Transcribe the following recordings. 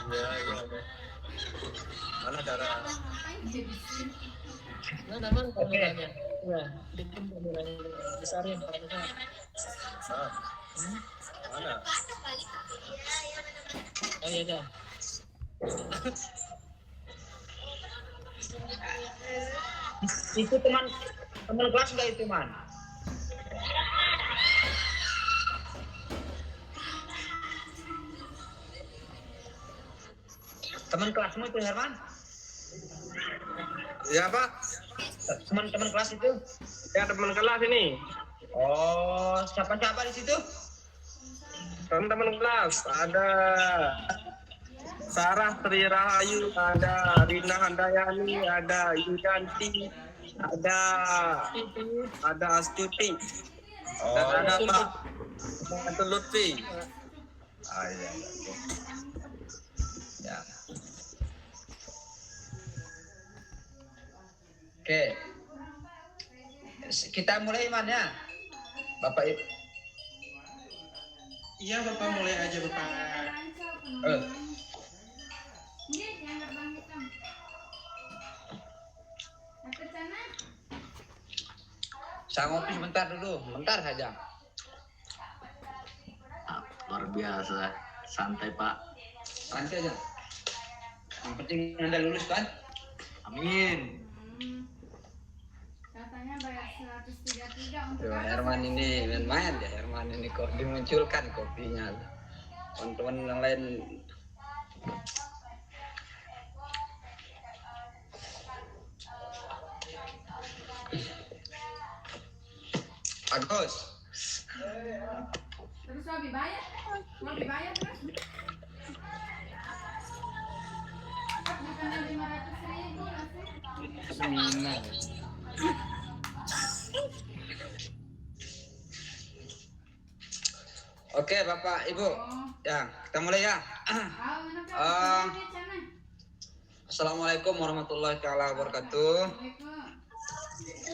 Iya, iya. Mana cara? Mana kameranya? Ya, bikin kameranya besarin kameranya. Mana? Oh iya dah. Itu teman kelas nggak itu, Man? Teman kelasmu itu, Herman? Ya, Pak. Teman-teman kelas itu? Ya, teman kelas ini. Oh, siapa-siapa di situ? Teman-teman kelas ada Sarah Tri Rahayu, ada Rina Handayani, ada Yudanti, ada Astuti, dan ada Pak Lutfi. Ah, iya. Ya. Oke. Kita mulai, Man, ya. Bapak Ibu. Iya, Bapak, mulai aja, Bapak. Saya ngopi sebentar dulu, bentar saja. Luar biasa, santai Pak. Santai aja. Yang penting Anda lulus kan? Amin. Katanya bayar 133 untuk Tuh, Herman ini main-main ya, Herman ini kok dimunculkan kopinya. Teman-teman yang lain Agus. terus lebih bayar terus bukannya 500.000 lah sih. Seminar. Oke, Bapak Ibu. Ya, kita mulai ya. Assalamualaikum warahmatullahi wabarakatuh.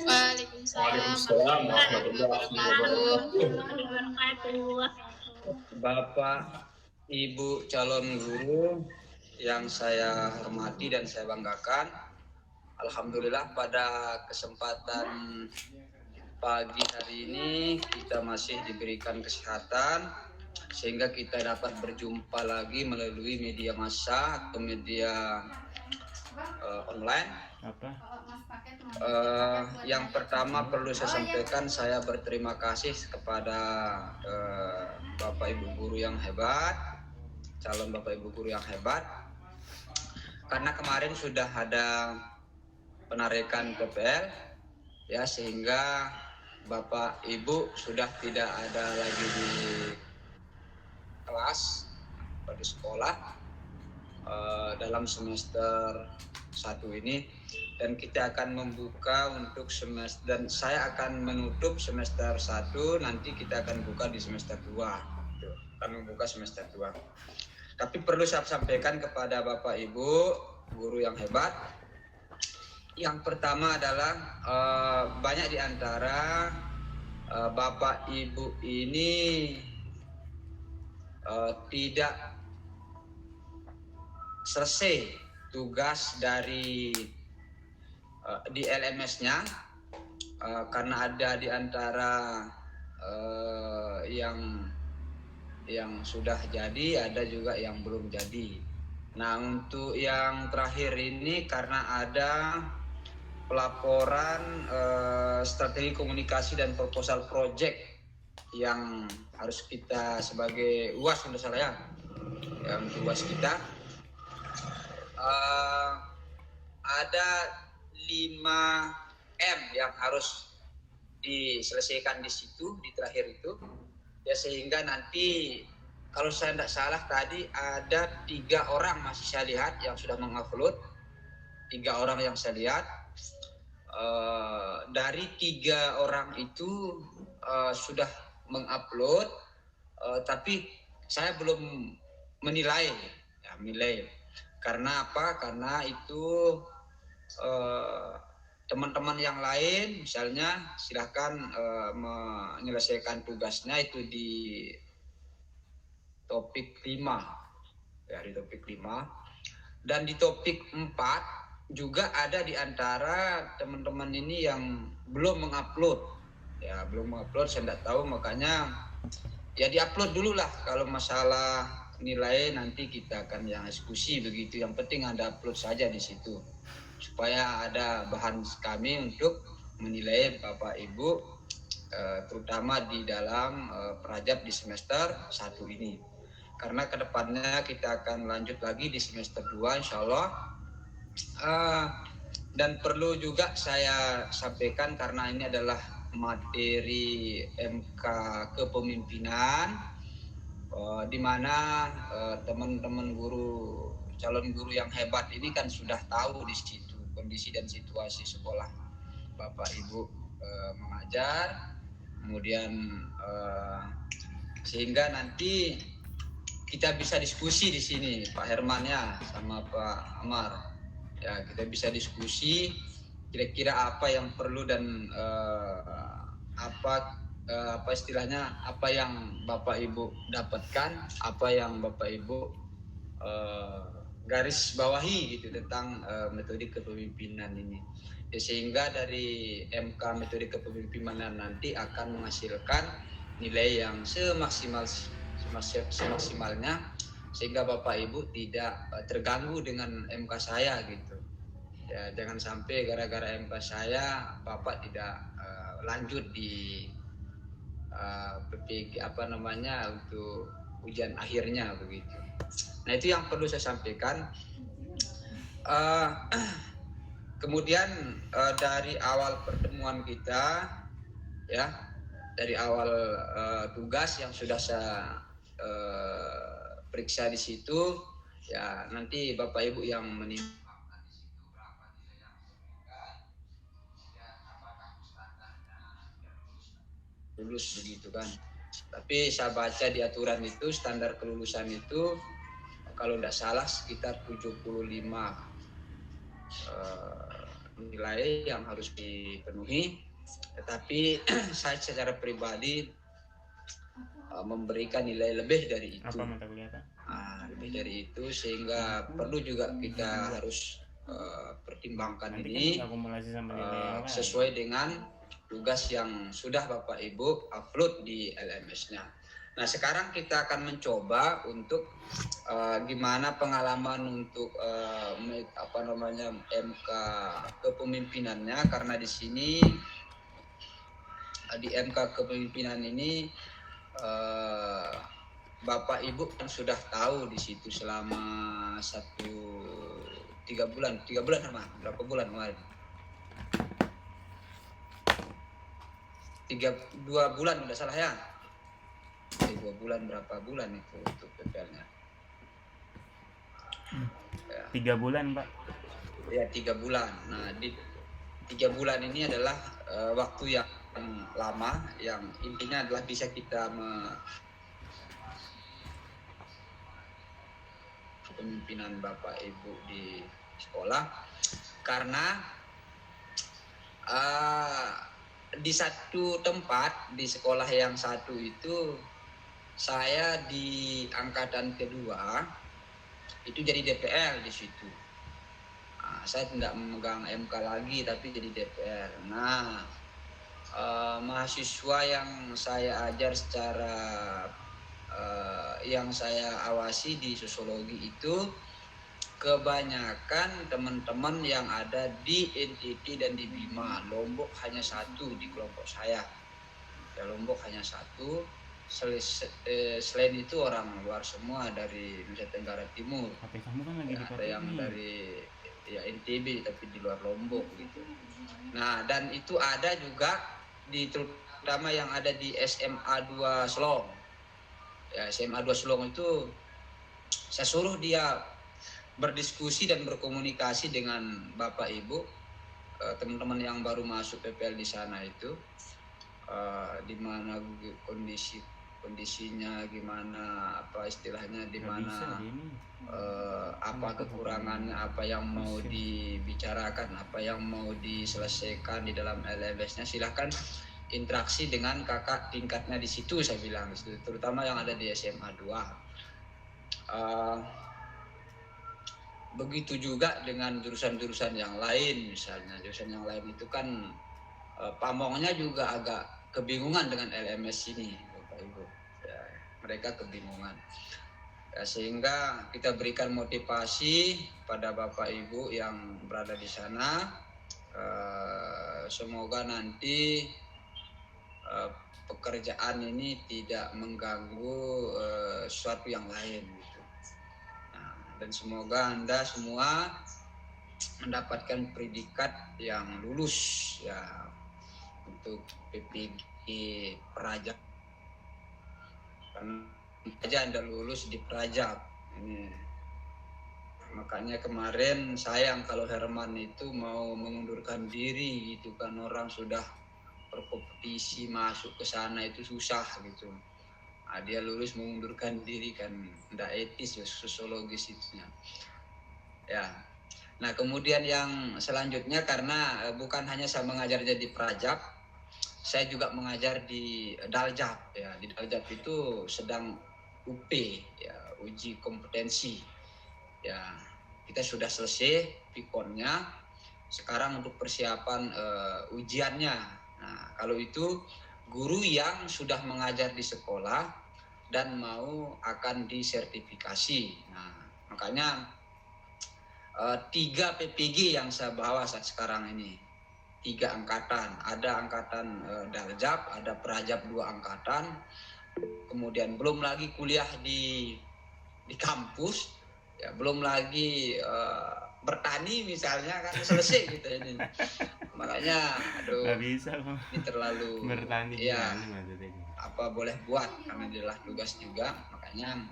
Waalaikumsalam warahmatullahi wabarakatuh. Bapak Ibu calon guru yang saya hormati dan saya banggakan, alhamdulillah pada kesempatan pagi hari ini kita masih diberikan kesehatan sehingga kita dapat berjumpa lagi melalui media massa atau media online. Yang pertama perlu saya sampaikan, saya berterima kasih kepada Bapak Ibu guru yang hebat, calon Bapak Ibu guru yang hebat, karena kemarin sudah ada penarikan PPL ya, sehingga Bapak Ibu sudah tidak ada lagi di kelas atau di sekolah dalam semester 1 ini, dan kita akan membuka untuk semester, dan saya akan menutup semester 1, nanti kita akan buka di semester 2. Akan membuka semester 2. Tapi perlu saya sampaikan kepada Bapak Ibu guru yang hebat. Yang pertama adalah banyak di antara Bapak Ibu ini tidak selesai tugas dari di LMS-nya karena ada di antara yang sudah jadi, ada juga yang belum jadi. Nah, untuk yang terakhir ini karena ada pelaporan strategi komunikasi dan proposal project yang harus kita sebagai UAS, menurut saya yang UAS kita ada 5M yang harus diselesaikan di situ, di terakhir itu ya, sehingga nanti kalau saya tidak salah tadi ada 3 orang masih saya lihat yang sudah mengupload, 3 orang yang saya lihat. Dari 3 orang itu sudah mengupload, tapi saya belum menilai ya, karena apa? Karena itu teman-teman yang lain misalnya silahkan menyelesaikan tugasnya itu di topik 5 ya di topik 5. Dan di topik 4 juga ada di antara teman-teman ini yang belum mengupload. Ya, belum mengupload, saya tidak tahu, makanya ya diupload dulu lah. Kalau masalah nilai nanti kita akan yang diskusi begitu. Yang penting ada upload saja di situ. Supaya ada bahan kami untuk menilai Bapak Ibu, terutama di dalam prajab di semester 1 ini. Karena kedepannya kita akan lanjut lagi di semester 2 insya Allah. Dan perlu juga saya sampaikan karena ini adalah materi MK kepemimpinan, di mana teman-teman guru, calon guru yang hebat ini kan sudah tahu di situ kondisi dan situasi sekolah Bapak Ibu mengajar, kemudian sehingga nanti kita bisa diskusi di sini, Pak Herman ya sama Pak Amar. Ya, kita bisa diskusi kira-kira apa yang perlu dan apa istilahnya, apa yang Bapak Ibu dapatkan, apa yang Bapak Ibu garis bawahi gitu tentang metode kepemimpinan ini. Ya, sehingga dari MK metode kepemimpinan nanti akan menghasilkan nilai yang semaksimalnya, sehingga Bapak Ibu tidak terganggu dengan MK saya gitu. Ya, jangan sampai gara-gara MK saya Bapak tidak lanjut di PPG untuk ujian akhirnya begitu. Nah, itu yang perlu saya sampaikan. Kemudian dari awal pertemuan kita, ya, dari awal tugas yang sudah saya periksa di situ, ya nanti Bapak Ibu yang menimbang lulus begitu kan. Tapi saya baca di aturan itu standar kelulusan itu kalau tidak salah sekitar 75 nilai yang harus dipenuhi. Tetapi saya secara pribadi memberikan nilai lebih dari itu. Apa mata kuliah, Pak? Lebih dari itu, sehingga perlu juga kita harus pertimbangkan nanti ini kan akumulasi sama nilai sesuai dengan tugas yang sudah Bapak Ibu upload di LMS-nya. Nah, sekarang kita akan mencoba untuk gimana pengalaman untuk MK kepemimpinannya, karena di sini di MK kepemimpinan ini Bapak Ibu kan sudah tahu di situ selama 3 bulan sama berapa bulan kemarin? 2 bulan udah salah ya? 2 bulan berapa bulan itu untuk PPL-nya? Ya. 3 bulan, Pak. Ya, 3 bulan. Nah, di 3 bulan ini adalah waktu yang lama, yang intinya adalah bisa kita kepemimpinan Bapak Ibu di sekolah, karena di satu tempat di sekolah yang satu itu saya di angkatan kedua itu jadi DPL di situ. Saya tidak memegang MK lagi tapi jadi DPL. Nah, mahasiswa yang saya ajar secara yang saya awasi di sosiologi itu kebanyakan teman-teman yang ada di NTT dan di Bima. Lombok hanya 1 di kelompok saya. Ya, Lombok hanya 1. Selain itu orang luar semua dari Nusa Tenggara Timur. HP kamu kan lagi Ya, ada yang dari NTB tapi di luar Lombok gitu. Nah, dan itu ada juga terutama yang ada di SMA 2 Selong. Ya, SMA 2 Selong itu saya suruh dia berdiskusi dan berkomunikasi dengan Bapak Ibu, teman-teman yang baru masuk PPL di sana itu, di mana kondisinya gimana, apa istilahnya, di mana apa kekurangannya, apa yang mau dibicarakan, apa yang mau diselesaikan di dalam LMS-nya. Silahkan interaksi dengan kakak tingkatnya di situ, saya bilang, terutama yang ada di SMA 2. begitu juga dengan jurusan-jurusan yang lain. Misalnya jurusan yang lain itu kan pamongnya juga agak kebingungan dengan LMS ini, Bapak Ibu. Ya, mereka kebingungan. Ya, sehingga kita berikan motivasi pada Bapak Ibu yang berada di sana. Semoga nanti pekerjaan ini tidak mengganggu sesuatu yang lain gitu. Nah, dan semoga Anda semua mendapatkan predikat yang lulus ya untuk PPG Prajab. Karena aja Anda lulus di Prajab ini. Makanya kemarin sayang kalau Herman itu mau mengundurkan diri gitu kan, orang sudah berkompetisi masuk ke sana itu susah gitu. Nah, dia lulus mengundurkan diri kan, tidak etis ya, sosiologis itu ya. Nah kemudian yang selanjutnya, karena bukan hanya saya mengajar jadi Prajab, saya juga mengajar di Daljab ya. Di Daljab itu sedang UP ya, uji kompetensi ya. Kita sudah selesai pikonnya, sekarang untuk persiapan ujiannya. Nah kalau itu guru yang sudah mengajar di sekolah dan mau akan disertifikasi. Nah makanya 3 PPG yang saya bawa saat sekarang ini, 3 angkatan. Ada angkatan Daljab, ada Prajab 2 angkatan, kemudian belum lagi kuliah di kampus, ya belum lagi bertani misalnya kan, selesai gitu ini. Makanya aduh, Nggak bisa kok ini terlalu bertani ya gimana maksudnya. apa boleh buat karena adalah tugas juga. Makanya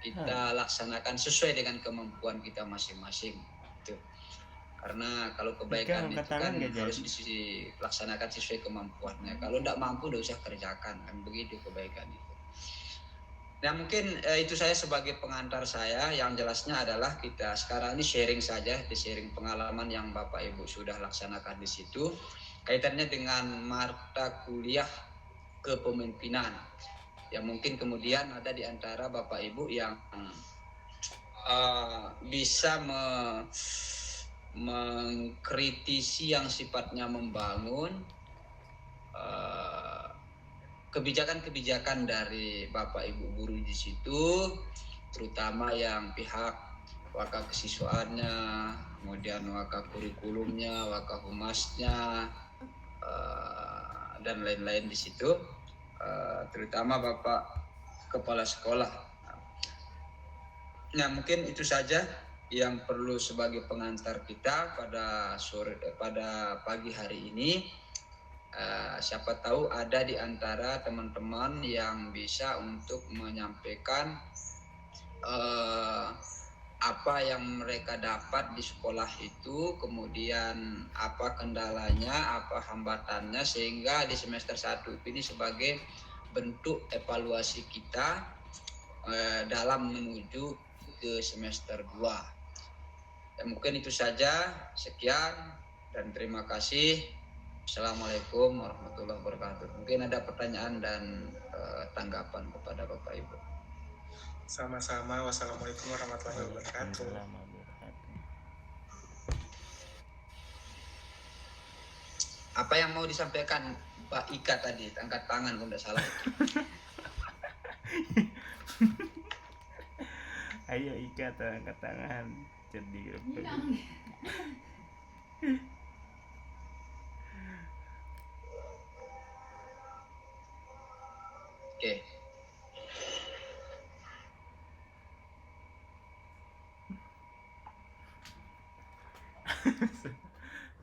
kita laksanakan sesuai dengan kemampuan kita masing-masing gitu. Karena kalau kebaikan itu kan harus dilaksanakan sesuai kemampuannya. Kalau tidak mampu tidak usah kerjakan, kan begitu kebaikan itu. Nah mungkin itu saya sebagai pengantar saya. Yang jelasnya adalah kita sekarang ini sharing saja, di sharing pengalaman yang Bapak Ibu sudah laksanakan di situ, kaitannya dengan mata kuliah kepemimpinan. Ya mungkin kemudian ada di antara Bapak Ibu yang bisa mengkritisi yang sifatnya membangun kebijakan-kebijakan dari Bapak Ibu guru di situ, terutama yang pihak waka kesiswaannya, kemudian waka kurikulumnya, waka humasnya, dan lain-lain di situ, terutama Bapak Kepala Sekolah. Nah mungkin itu saja yang perlu sebagai pengantar kita pada pagi hari ini. Siapa tahu ada di antara teman-teman yang bisa untuk menyampaikan apa yang mereka dapat di sekolah itu, kemudian apa kendalanya, apa hambatannya, sehingga di semester 1 ini sebagai bentuk evaluasi kita dalam menuju ke semester 2. Ya, mungkin itu saja, sekian dan terima kasih. Assalamualaikum warahmatullahi wabarakatuh. Mungkin ada pertanyaan dan tanggapan kepada Bapak Ibu. Sama-sama. Wassalamualaikum warahmatullahi wabarakatuh. Apa yang mau disampaikan Pak Ika tadi? Angkat tangan kalau tidak salah. Ayo Ika, angkat tangan. Jadi Oke.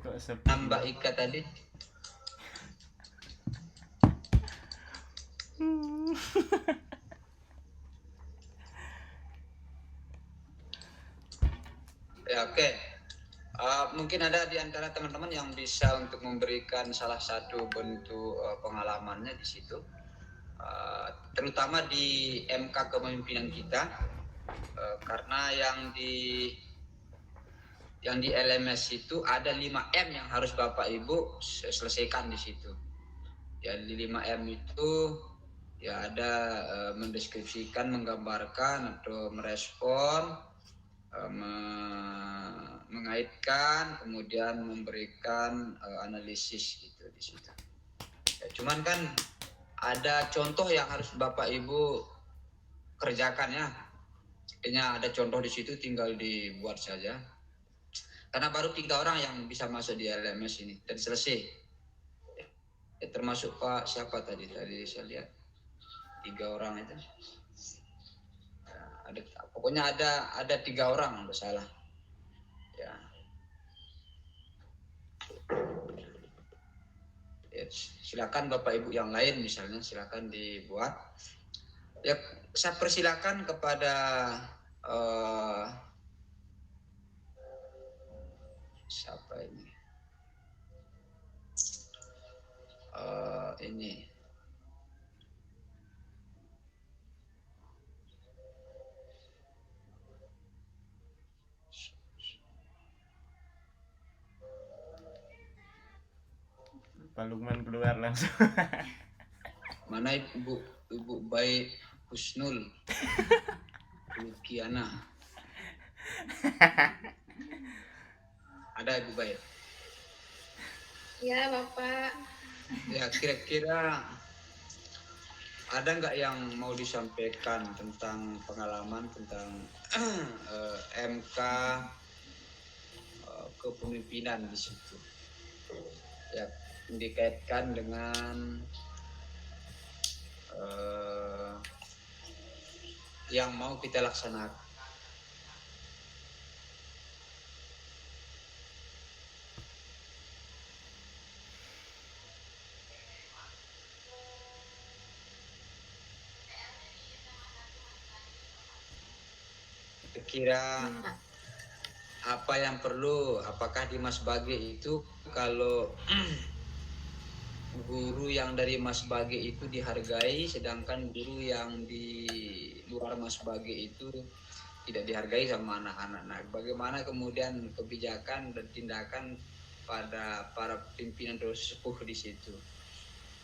Kok sepi? Mbak Ika tadi. Ya, oke. Mungkin ada di antara teman-teman yang bisa untuk memberikan salah satu bentuk pengalamannya di situ, terutama di MK kepemimpinan kita, karena yang di LMS itu ada 5M yang harus Bapak Ibu selesaikan di situ. Ya di 5M itu ya ada mendeskripsikan, menggambarkan atau merespon mengaitkan, kemudian memberikan analisis gitu di situ. Ya, cuman kan ada contoh yang harus Bapak Ibu kerjakan ya. Artinya ada contoh di situ, tinggal dibuat saja. Karena baru 3 orang yang bisa masuk di LMS ini dan selesai. Termasuk Pak siapa tadi saya lihat 3 orang itu. Pokoknya ada 3 orang kalau salah. Ya. Ya, silakan Bapak Ibu yang lain misalnya silakan dibuat. Ya, saya persilakan kepada siapa ini? Ini. Pak Lukman keluar langsung. Mana Ibu Baik Husnul Lukiana? Ada Ibu Baik? Ya Bapak. Ya, kira-kira ada nggak yang mau disampaikan tentang pengalaman tentang MK kepemimpinan di situ? Ya, dikaitkan dengan yang mau kita laksanakan. Kira apa yang perlu, apakah di Mas Bage itu kalau guru yang dari Mas Bage itu dihargai, sedangkan guru yang di luar Mas Bage itu tidak dihargai sama anak-anak. Nah, bagaimana kemudian kebijakan dan tindakan pada para pimpinan dosen sepuh di situ?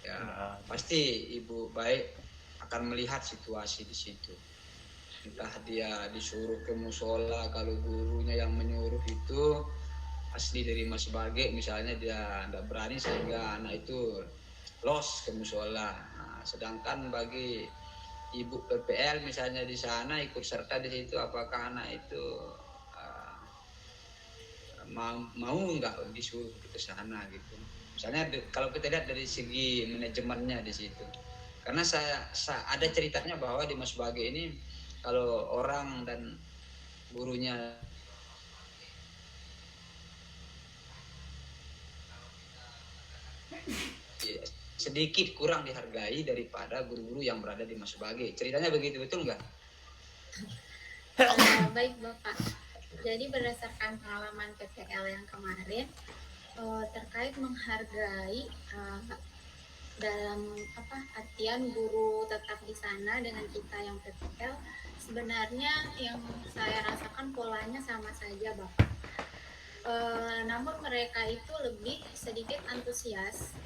Ya, pasti Ibu Baik akan melihat situasi di situ. Entah dia disuruh ke musola, kalau gurunya yang menyuruh itu asli dari Mas Bage misalnya, dia tidak berani sehingga anak itu los ke musola. Nah, sedangkan bagi ibu PPL misalnya di sana ikut serta di situ, apakah anak itu mau nggak disuruh ke sana gitu. Misalnya kalau kita lihat dari segi manajemennya di situ, karena saya ada ceritanya bahwa di Mas Bage ini kalau orang dan gurunya sedikit kurang dihargai daripada guru-guru yang berada di Mas Bage. Ceritanya begitu, betul nggak? Baik Bapak. Jadi berdasarkan pengalaman PPL yang kemarin terkait menghargai dalam artian guru tetap di sana dengan kita yang PPL, sebenarnya yang saya rasakan polanya sama saja Bapak. Namun mereka itu lebih sedikit antusias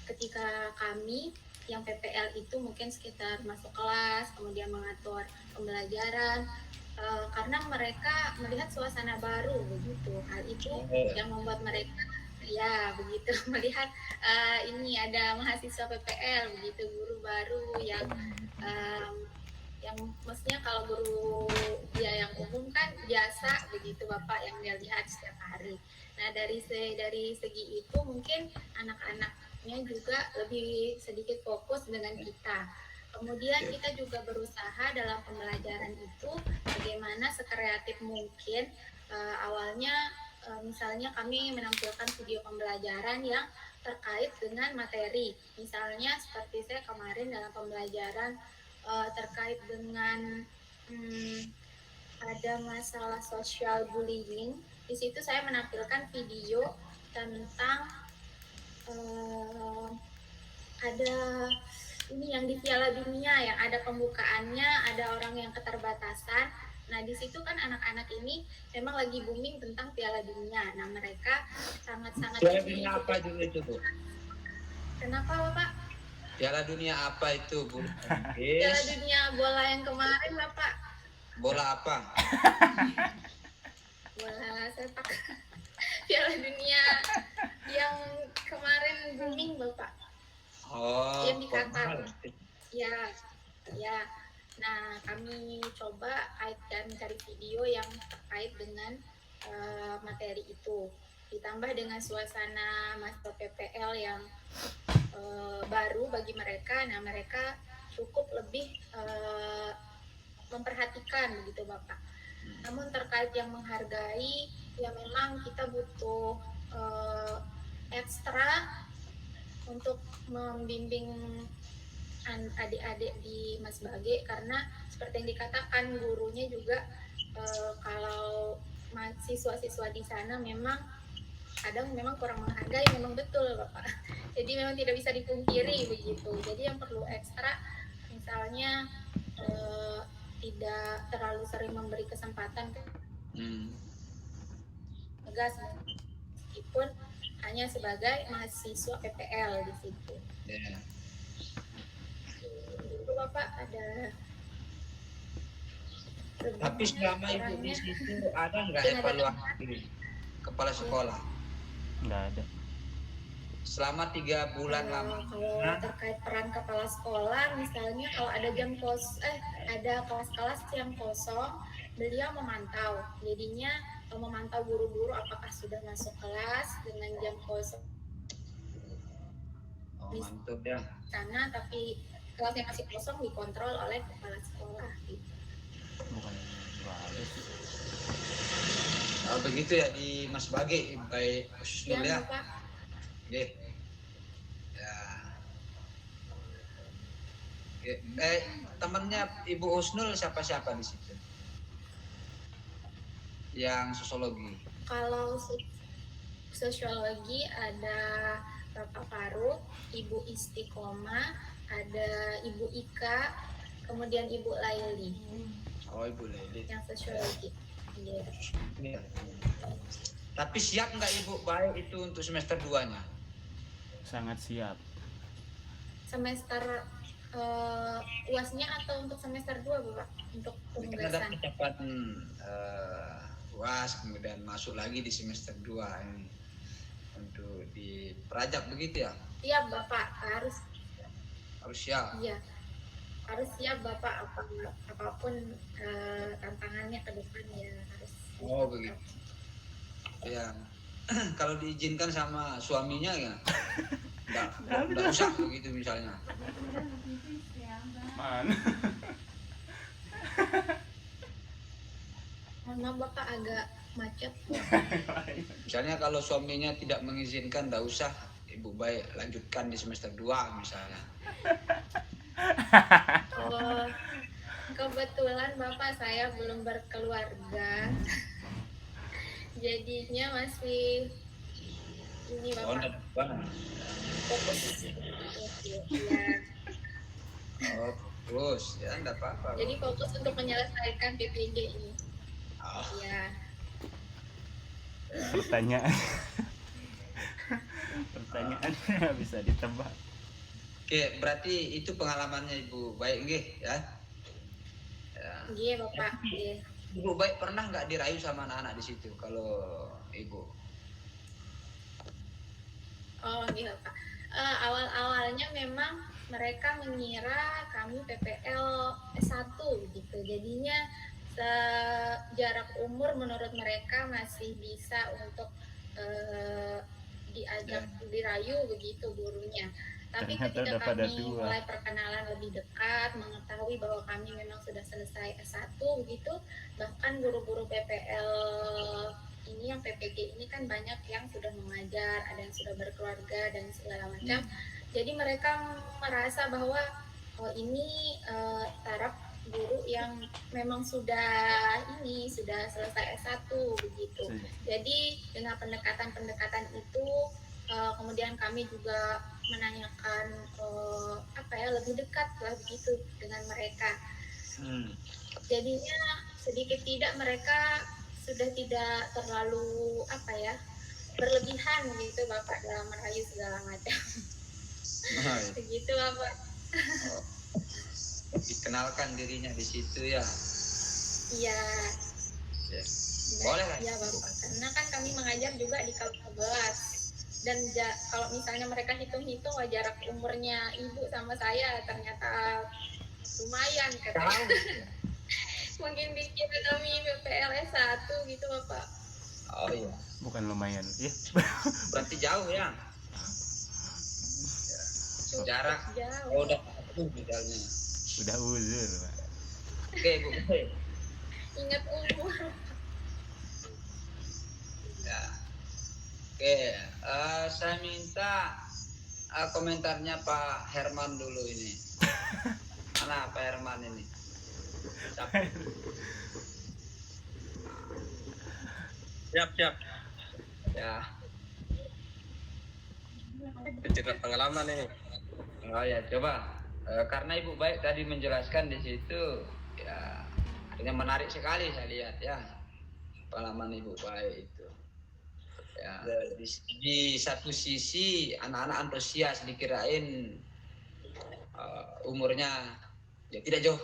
ketika kami yang PPL itu mungkin sekitar masuk kelas, kemudian mengatur pembelajaran, karena mereka melihat suasana baru begitu. Hal itu yang membuat mereka ya begitu melihat ini ada mahasiswa PPL begitu, guru baru yang mestinya kalau guru dia yang umum kan biasa begitu Bapak yang dia lihat setiap hari. Nah dari segi itu mungkin anak-anaknya juga lebih sedikit fokus dengan kita. Kemudian kita juga berusaha dalam pembelajaran itu bagaimana sekreatif mungkin. Awalnya misalnya kami menampilkan video pembelajaran yang terkait dengan materi. Misalnya seperti saya kemarin dalam pembelajaran terkait dengan ada masalah social bullying. Di situ saya menampilkan video tentang ada ini yang di Piala Dunia yang ada pembukaannya, ada orang yang keterbatasan. Nah di situ kan anak-anak ini memang lagi booming tentang Piala Dunia. Nah mereka sangat-sangat. Piala Dunia apa dulu itu Bu? Kenapa Bapak? Piala Dunia apa itu Bu? Piala Dunia bola yang kemarin Bapak. Bola apa? sepak Piala Dunia yang kemarin booming Bapak. Oh, Yang di Qatar. formal. Ya, ya. Nah, kami coba dan cari video yang terkait dengan materi itu. Ditambah dengan suasana master PPL yang baru bagi mereka. Nah, mereka cukup lebih memperhatikan begitu Bapak. Namun terkait yang menghargai, ya memang kita butuh ekstra untuk membimbing adik-adik di Mas Bage, karena seperti yang dikatakan gurunya juga kalau siswa-siswa di sana memang kadang memang kurang menghargai, memang betul Bapak. Jadi memang tidak bisa dipungkiri begitu. Jadi yang perlu ekstra misalnya tidak terlalu sering memberi kesempatan tegas meskipun hanya sebagai mahasiswa PPL di situ. Ya. Itu Bapak ada. Tapi selama ibu di situ ada nggak evaluasi kepala sekolah? Nggak ada. Selama 3 bulan lama. Kalau terkait peran kepala sekolah, misalnya kalau ada ada kelas-kelas yang kosong, beliau memantau. Jadinya memantau guru-guru apakah sudah masuk kelas dengan jam kosong. Oh, mantap ya. Sana, tapi kelas yang masih kosong dikontrol oleh kepala sekolah. Gitu. Bukan nggak ada sih. Begitu ya di Mas Bage, baik Husnul ya. Bapak. Oke. Ya. Oke. Temannya Ibu Husnul siapa-siapa di situ? Yang sosiologi. Kalau sosiologi ada Bapak Faruk, Ibu Istiqomah, ada Ibu Ika, kemudian Ibu Laili. Oh, Ibu Laili. Yang sosiologi. Iya. Ya. Tapi siap nggak Ibu baik itu untuk semester 2-nya? Sangat siap. Semester UAS-nya atau untuk semester 2 Bapak? Untuk Ini kan ada penugasan. percepatan UAS, kemudian masuk lagi di semester 2 ini untuk diperajak begitu ya? Iya Bapak, harus Siap. iya. Harus siap Bapak, apapun tantangannya ke depan ya harus. Oh, begitu. Ya. Kalau diizinkan sama suaminya ya enggak usah begitu misalnya. Mana? Mohon Bapak agak macet. Misalnya kalau suaminya tidak mengizinkan enggak usah, Ibu baik lanjutkan di semester 2 misalnya. Oh, kebetulan Bapak saya belum berkeluarga. Jadinya masih ini Oh, Bapak enggak. fokus. Ya. Oh, terus ya enggak apa-apa. Jadi fokus untuk menyelesaikan PPG ini. Oh, Ya. Pertanyaannya bisa ditebak. oke, berarti itu pengalamannya Ibu baik nggih ya. Ya. Iya Bapak. Iya. Ibu baik pernah nggak dirayu sama anak-anak di situ kalau Ibu? Oh iya Pak. Awal-awalnya memang mereka mengira kami PPL S1 gitu. Jadinya jarak umur menurut mereka masih bisa untuk diajak dirayu begitu gurunya. Tapi Ternyata ketika udah pada kami tua. mulai perkenalan lebih dekat, mengetahui bahwa kami memang sudah selesai S1 begitu, bahkan guru-guru PPL ini yang PPG ini kan banyak yang sudah mengajar, ada yang sudah berkeluarga dan segala macam. Jadi mereka merasa bahwa oh ini taraf guru yang memang sudah selesai S1 begitu. Jadi dengan pendekatan-pendekatan itu kemudian kami juga menanyakan lebih dekat lah begitu dengan mereka. Jadinya sedikit tidak mereka sudah tidak terlalu berlebihan gitu Bapak dalam merayu segala macam. Begitu Bapak. Dikenalkan dirinya di situ ya. Iya. Ya. Boleh kan? Ya Bapak, karena kan kami mengajar juga di kelas 11 dan kalau misalnya mereka hitung-hitung jarak umurnya ibu sama saya ternyata lumayan katanya. Mungkin dikira kami PPLS 1 gitu Bapak. Oh iya. Bukan lumayan. Ya. Berarti jauh ya? Cukup Jarak. jauh. Oh, udah misalnya. Udah uzur, Pak. Oke, Bu. Ingat umur. Ya. Oke, saya minta komentarnya Pak Herman dulu ini. Mana Pak Herman ini? Siap. Ya. Cerita pengalaman ini. Oh ya, coba. Karena Ibu Baik tadi menjelaskan di situ, ya, artinya menarik sekali saya lihat ya pengalaman Ibu Baik itu. Ya, di satu sisi anak-anak antusias dikirain umurnya ya tidak jauh,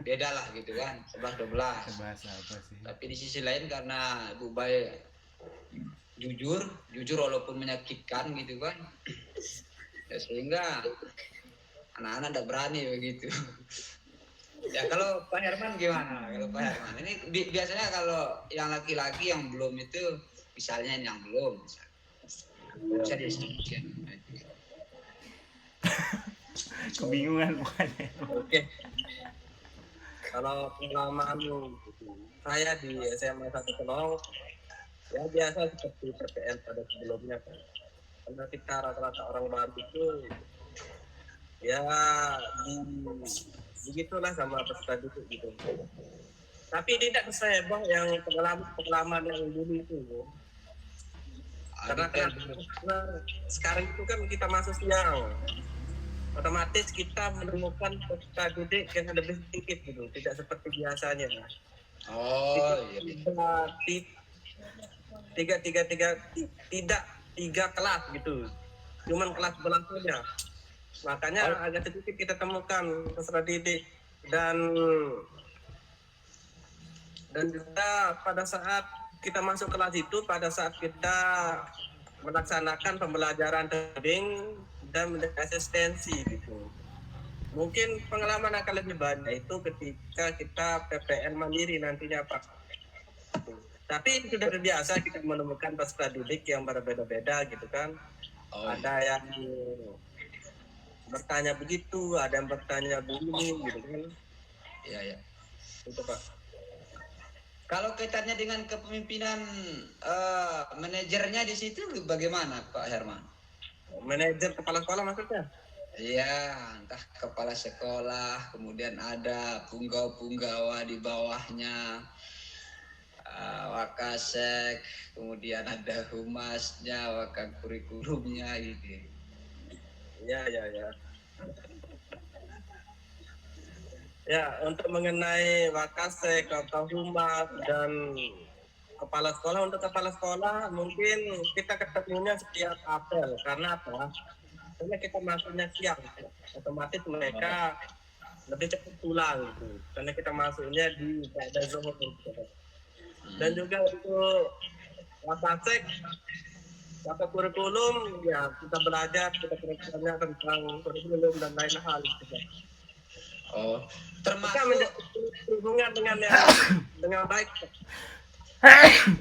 beda lah gitu kan, 11-12. Bahasa apa sih? Tapi di sisi lain karena Ibu Baik jujur walaupun menyakitkan gitu kan, ya sehingga anak-anak tidak berani begitu. Ya kalau Pak Herman gimana? Kalau Pak Herman ini biasanya kalau yang laki-laki yang belum itu, misalnya yang belum, bisa disebutkan. Kebingungan pokoknya. Oke. Kalau pengalaman saya di SMA 1 Kenong, ya biasa seperti PPL pada sebelumnya kan. Karena kita rata-rata orang baru itu, ya begitulah sama peserta didik gitu. Tapi tidak seheboh yang pengalaman yang dulu itu. Karena sekarang itu kan kita masuk siang, otomatis kita menemukan peserta didik yang lebih sedikit gitu, tidak seperti biasanya. Oh iya. Tidak tiga kelas gitu, cuman kelas berlangsungnya. Makanya agak sedikit kita temukan peserta didik dan juga pada saat kita masuk kelas itu, pada saat kita melaksanakan pembelajaran daring dan menjadi asistensi gitu. Mungkin pengalaman akan lebih banyak itu ketika kita PPL mandiri nantinya Pak. Tapi sudah terbiasa kita menemukan peserta didik yang berbeda-beda gitu kan. Ada yang bertanya begitu, ada yang bertanya begini gitu kan. Iya. Itu Pak. Kalau kaitannya dengan kepemimpinan manajernya di situ bagaimana Pak Herman? Manajer kepala sekolah maksudnya? Iya, entah kepala sekolah, kemudian ada punggawa di bawahnya, wakasek, kemudian ada humasnya, wakakurikulumnya gitu. Ya. Ya, untuk mengenai wakasek atau humas dan kepala sekolah, untuk kepala sekolah mungkin kita ketemunya setiap apel. Karena apa? Karena kita masuknya siang, otomatis mereka lebih cepat pulang gitu. Karena kita masuknya di pada zuhur gitu. Dan juga untuk wakasek, kurikulum, ya kita belajar, kita belajar tentang kurikulum dan lain hal gitu. Oh, termasuk hubungan dengan baik.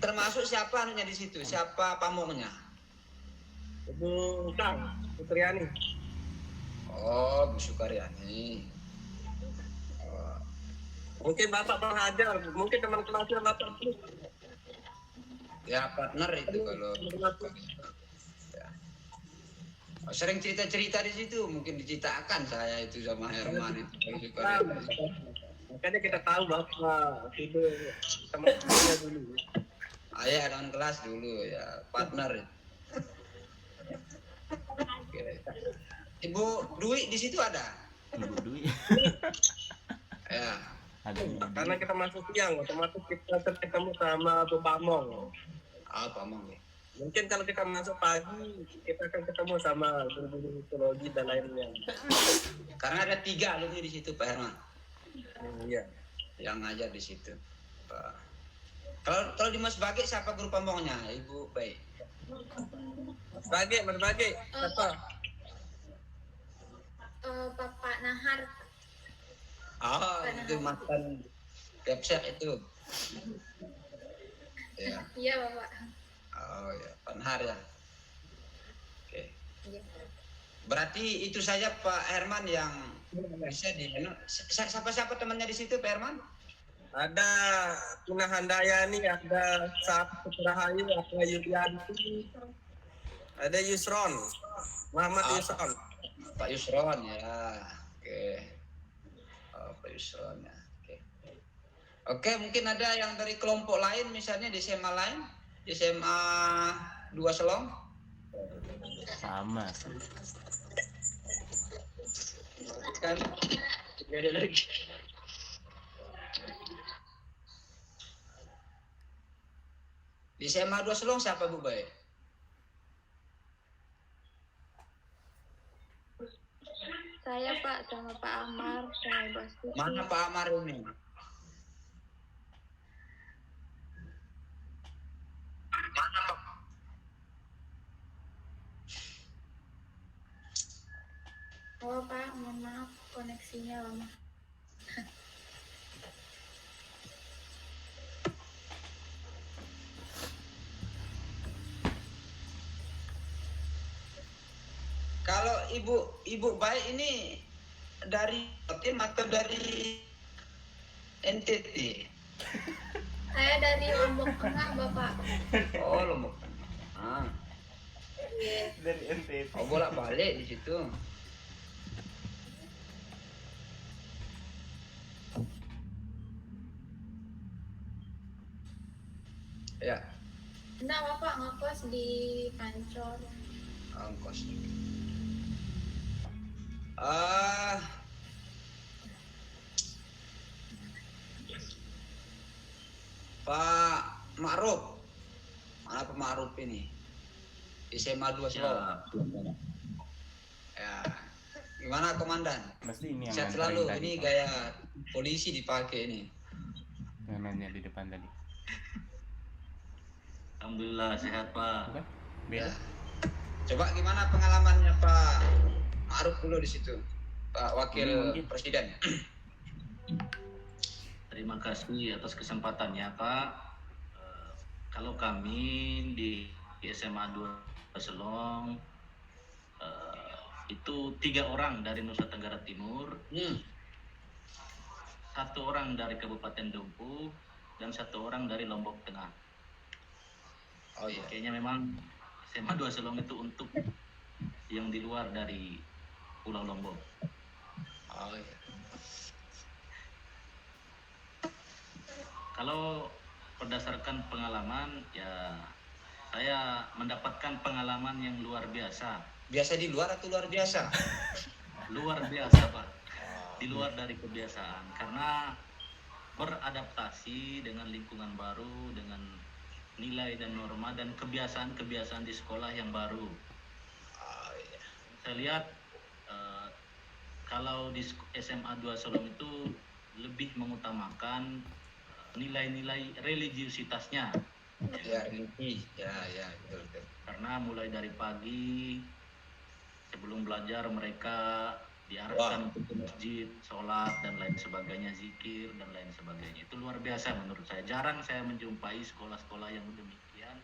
Termasuk siapa anunya di situ? Siapa pamongnya? Ibu Kang Sutriani. Oh, Bu Sukaryani. Mungkin Bapak pengajar, mungkin teman kelasnya Bapak. Ya partner itu kalau. Ya. Oh, sering cerita-cerita di situ, mungkin diceritakan saya itu sama Herman itu. Makanya kita tahu Bapak itu teman-temannya dulu. Ayah teman kelas dulu ya, partner. Oke. Ibu Dwi di situ ada? Ibu Dwi. Ya. Ada Ibu Dwi. Karena kita masuk siang, otomatis kita ketemu sama Bu Pamong. Pamong ya. Mungkin kalau kita masuk pagi, kita akan ketemu sama guru-guru psikologi dan lainnya. Karena ada 3 alumni di situ Pak Herman. Iya. Yang ngajar di situ. Pak. Kalau di Mas Bagi siapa guru pamongnya, Ibu Baik? Berbagi. Apa? Bapak Nahar. Oh, itu mantan Kepsek itu. Ya. Iya Bapak. Oh ya, Panhar ya. Oke. Iya. Berarti itu saja Pak Herman yang bisa siapa temannya di situ Pak Herman? Ada Tuna Handayani, ada Saat Rahayu, ada Yulianti, ada Yusron, Muhammad Yusron. Pak Yusron ya. Oke. Oh, Pak Yusron ya. Oke. Oke, mungkin ada yang dari kelompok lain misalnya di SMA lain, di SMA 2 Selong. Sama. Kan tidak ada lagi. Di SMA 2 Selong siapa Bu Baik? Saya Pak sama Pak Amar, sama Basuki. Mana Pak Amar ini? Oh Pak, mohon maaf koneksinya lama. Kalau Ibu Baik ini dari tim atau dari NTT? Saya dari Lombok Tengah Bapak. Oh, Lombok. Ah, Iya. Dari NTT. oh bolak-balik di situ. Ya, Enggak Bapak, ngekos di Pancor. ongkos. Ah, Pak Ma'ruf. Mana Pak Ma'ruf ini? Di SMA 2 Selong. Ya. Gimana Komandan? Mesti ini yang Sehat nganterin selalu. tadi, Ini Pak. gaya polisi dipakai ini. Yang nanya di depan tadi. Alhamdulillah sehat Pak. Bukan? Beda. Coba gimana pengalamannya Pak Ma'ruf dulu di situ, Pak Wakil Mungkin. Presiden. Terima kasih atas kesempatannya Pak. Kalau kami di SMA 2 Selong itu 3 orang dari Nusa Tenggara Timur, 1 orang dari Kabupaten Dompu, dan 1 orang dari Lombok Tengah. Oh iya. Kayaknya memang SMA 2 Selong itu untuk yang di luar dari Pulau Lombok. Oh iya. Kalau berdasarkan pengalaman, ya saya mendapatkan pengalaman yang luar biasa. Biasa di luar atau luar biasa? Luar biasa Pak. Di luar dari kebiasaan. Karena beradaptasi dengan lingkungan baru, dengan nilai dan norma dan kebiasaan-kebiasaan di sekolah yang baru. Oh iya. Saya lihat kalau di SMA 2 Selong itu lebih mengutamakan nilai-nilai religiusitasnya. Ya, religi. Ya, betul. Karena mulai dari pagi sebelum belajar mereka diarahkan untuk ke masjid, sholat dan lain sebagainya, zikir dan lain sebagainya. Itu luar biasa menurut saya. Jarang saya menjumpai sekolah-sekolah yang demikian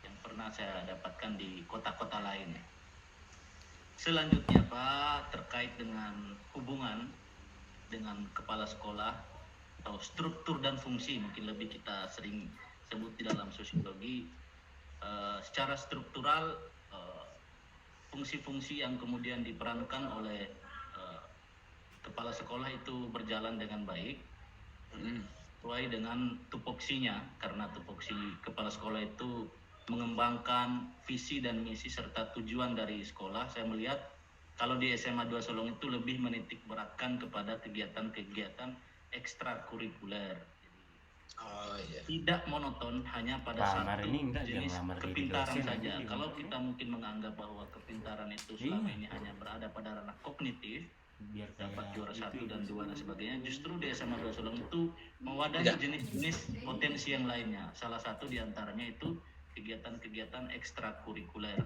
yang pernah saya dapatkan di kota-kota lain. Selanjutnya Pak, terkait dengan hubungan dengan kepala sekolah atau struktur dan fungsi, mungkin lebih kita sering sebut di dalam sosiologi. Secara struktural, fungsi-fungsi yang kemudian diperankan oleh kepala sekolah itu berjalan dengan baik sesuai dengan tupoksinya, karena tupoksi kepala sekolah itu mengembangkan visi dan misi serta tujuan dari sekolah. Saya melihat kalau di SMA 2 Selong itu lebih menitik beratkan kepada kegiatan-kegiatan ekstrakurikuler. Oh iya. Tidak monoton hanya pada Lamar satu ini enggak, jenis yang lamar jadi kepintaran dosen saja. aja, Kalau gimana? kita mungkin menganggap bahwa kepintaran itu selama ini hanya berada pada ranah kognitif, biar dapat kayak juara itu 1 dan itu. 2 dan sebagainya. Justru di SMA 2 Solong itu mewadahi Tidak. jenis-jenis potensi yang lainnya. Salah satu diantaranya itu kegiatan-kegiatan ekstrakurikuler.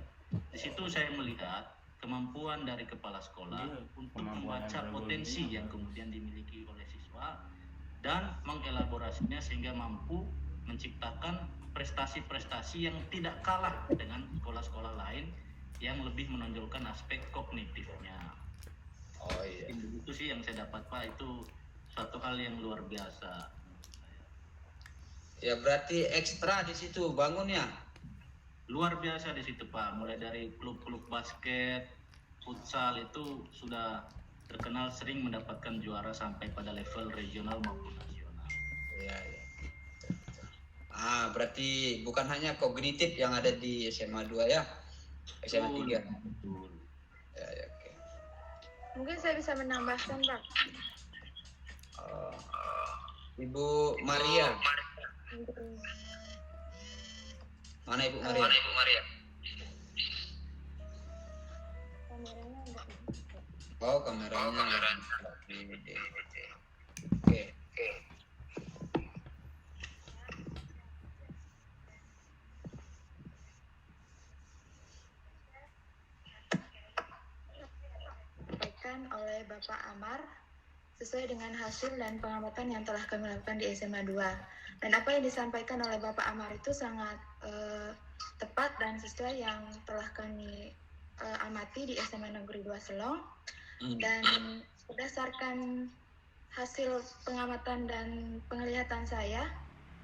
Di situ saya melihat kemampuan dari kepala sekolah Iya, untuk kemampuan membaca andragoginya. potensi yang kemudian dimiliki oleh siswa dan mengelaborasinya sehingga mampu menciptakan prestasi-prestasi yang tidak kalah dengan sekolah-sekolah lain yang lebih menonjolkan aspek kognitifnya. Oh iya. Itu sih yang saya dapat Pak, itu suatu hal yang luar biasa. Ya berarti ekstra di situ bangunnya. Luar biasa di situ Pak, mulai dari klub-klub basket, futsal itu sudah terkenal sering mendapatkan juara sampai pada level regional maupun nasional. Iya, iya. Berarti bukan hanya kognitif yang ada di SMA 2 ya, SMA 3. Betul. Ya, ya, oke. Mungkin saya bisa menambahkan, Pak. Ibu Maria. Mana Ibu Maria? Kameranya enggak. Oh, kameranya. Oke. Disampaikan oleh Bapak Amar sesuai dengan hasil dan pengamatan yang telah kami lakukan di SMA 2. Dan apa yang disampaikan oleh Bapak Amar itu sangat tepat dan sesuai yang telah kami amati di SMA Negeri 2 Selong. Dan berdasarkan hasil pengamatan dan penglihatan saya,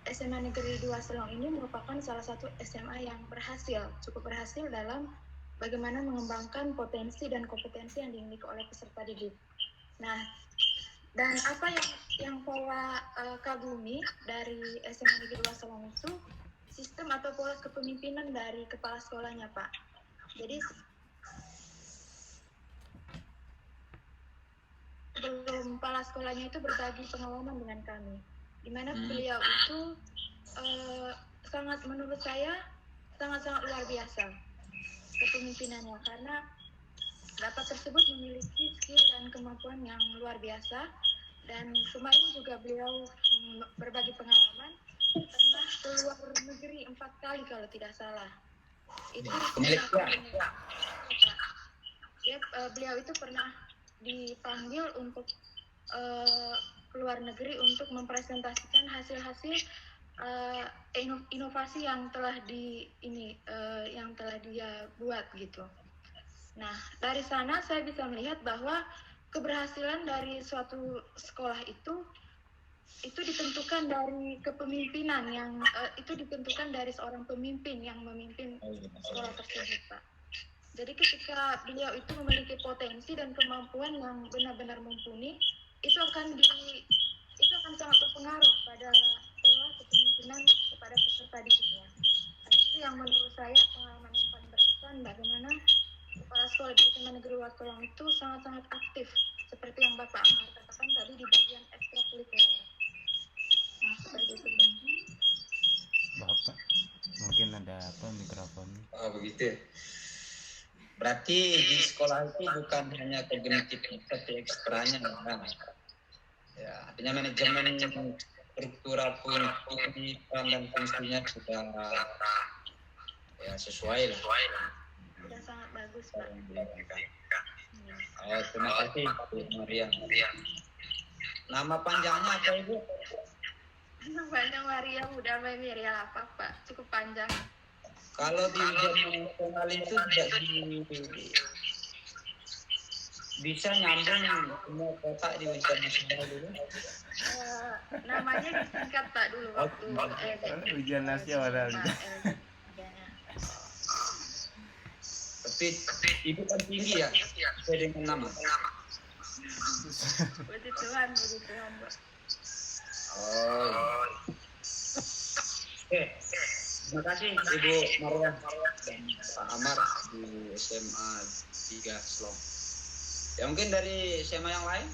SMA Negeri 2 Selong ini merupakan salah satu SMA yang cukup berhasil dalam bagaimana mengembangkan potensi dan kompetensi yang dimiliki oleh peserta didik. Nah, dan apa yang saya kagumi dari SMA Negeri 2 Selong itu sistem atau pola kepemimpinan dari kepala sekolahnya, Pak. Jadi sebelum kepala sekolahnya itu berbagi pengalaman dengan kami, di mana beliau itu menurut saya sangat luar biasa kepemimpinannya, karena rapat tersebut memiliki skill dan kemampuan yang luar biasa. Dan kemarin juga beliau berbagi pengalaman pernah keluar negeri 4 kali kalau tidak salah. Itu beliau itu pernah dipanggil untuk keluar negeri untuk mempresentasikan hasil-hasil inovasi yang telah dia buat gitu. Nah, dari sana saya bisa melihat bahwa keberhasilan dari suatu sekolah itu ditentukan dari kepemimpinan yang itu ditentukan dari seorang pemimpin yang memimpin sekolah tersebut, Pak. Jadi ketika beliau itu memiliki potensi dan kemampuan yang benar-benar mumpuni, itu akan sangat berpengaruh pada pola kepemimpinan kepada peserta didiknya. Dan itu yang menurut saya pengalaman yang paling berkesan, bagaimana kepala sekolah di SMA Negeri 2 Selong itu sangat-sangat aktif, seperti yang Bapak Amar katakan tadi di bagian ekstrakurikuler. Nah, seperti itu. Bapak, mungkin ada apa mikrofon? Oh begitu. Berarti di sekolah itu bukan hanya kognitif tapi ekstranya, kan? Ya, artinya manajemen struktural pun ini peran dan fungsinya sudah ya sesuai lah. Sudah sangat bagus, Pak. Oh, terima kasih Bu Maria. Nama panjangnya apa Ibu? Nama panjang Maria Muda Miriam apa, Pak? Cukup panjang. Kalau di ujian nasional itu tidak bisa nyambung semua kotak di ujian nasional dulu. Namanya disingkat, Pak, dulu waktu Ujian nasional. Tapi Ibu kan tinggi ya, sesuai dengan nama. Puji Tuhan, Pak. Oh. Oke. Terima kasih Ibu Maria dan Pak Amar di SMA 3 Selong. Ya mungkin dari SMA yang lain?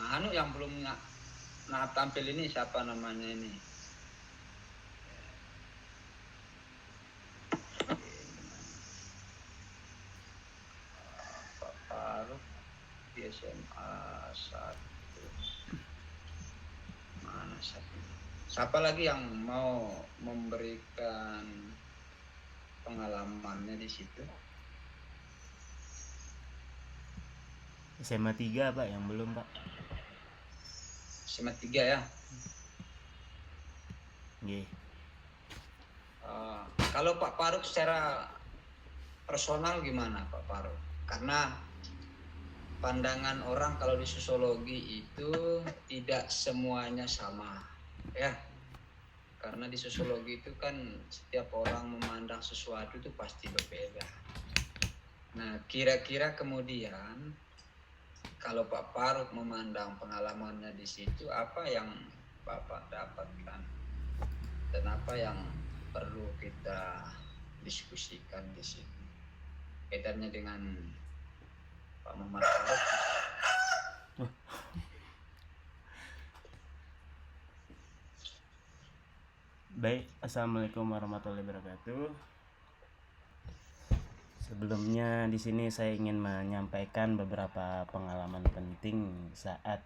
Anu yang belum tampil ini siapa namanya ini? SMA 1. Mana satu? Siapa lagi yang mau memberikan pengalamannya di situ? SMA 3 Pak yang belum Pak. SMA 3 ya. Nggih. Kalau Pak Faruk secara personal gimana Pak Faruk? Karena pandangan orang kalau di sosiologi itu tidak semuanya sama ya. Karena di sosiologi itu kan setiap orang memandang sesuatu itu pasti berbeda. Nah, kira-kira kemudian kalau Pak Faruk memandang pengalamannya di situ, apa yang Bapak dapatkan dan apa yang perlu kita diskusikan di sini kaitannya dengan Pak Muhammad Faruk? Baik, assalamualaikum warahmatullahi wabarakatuh. Sebelumnya di sini saya ingin menyampaikan beberapa pengalaman penting saat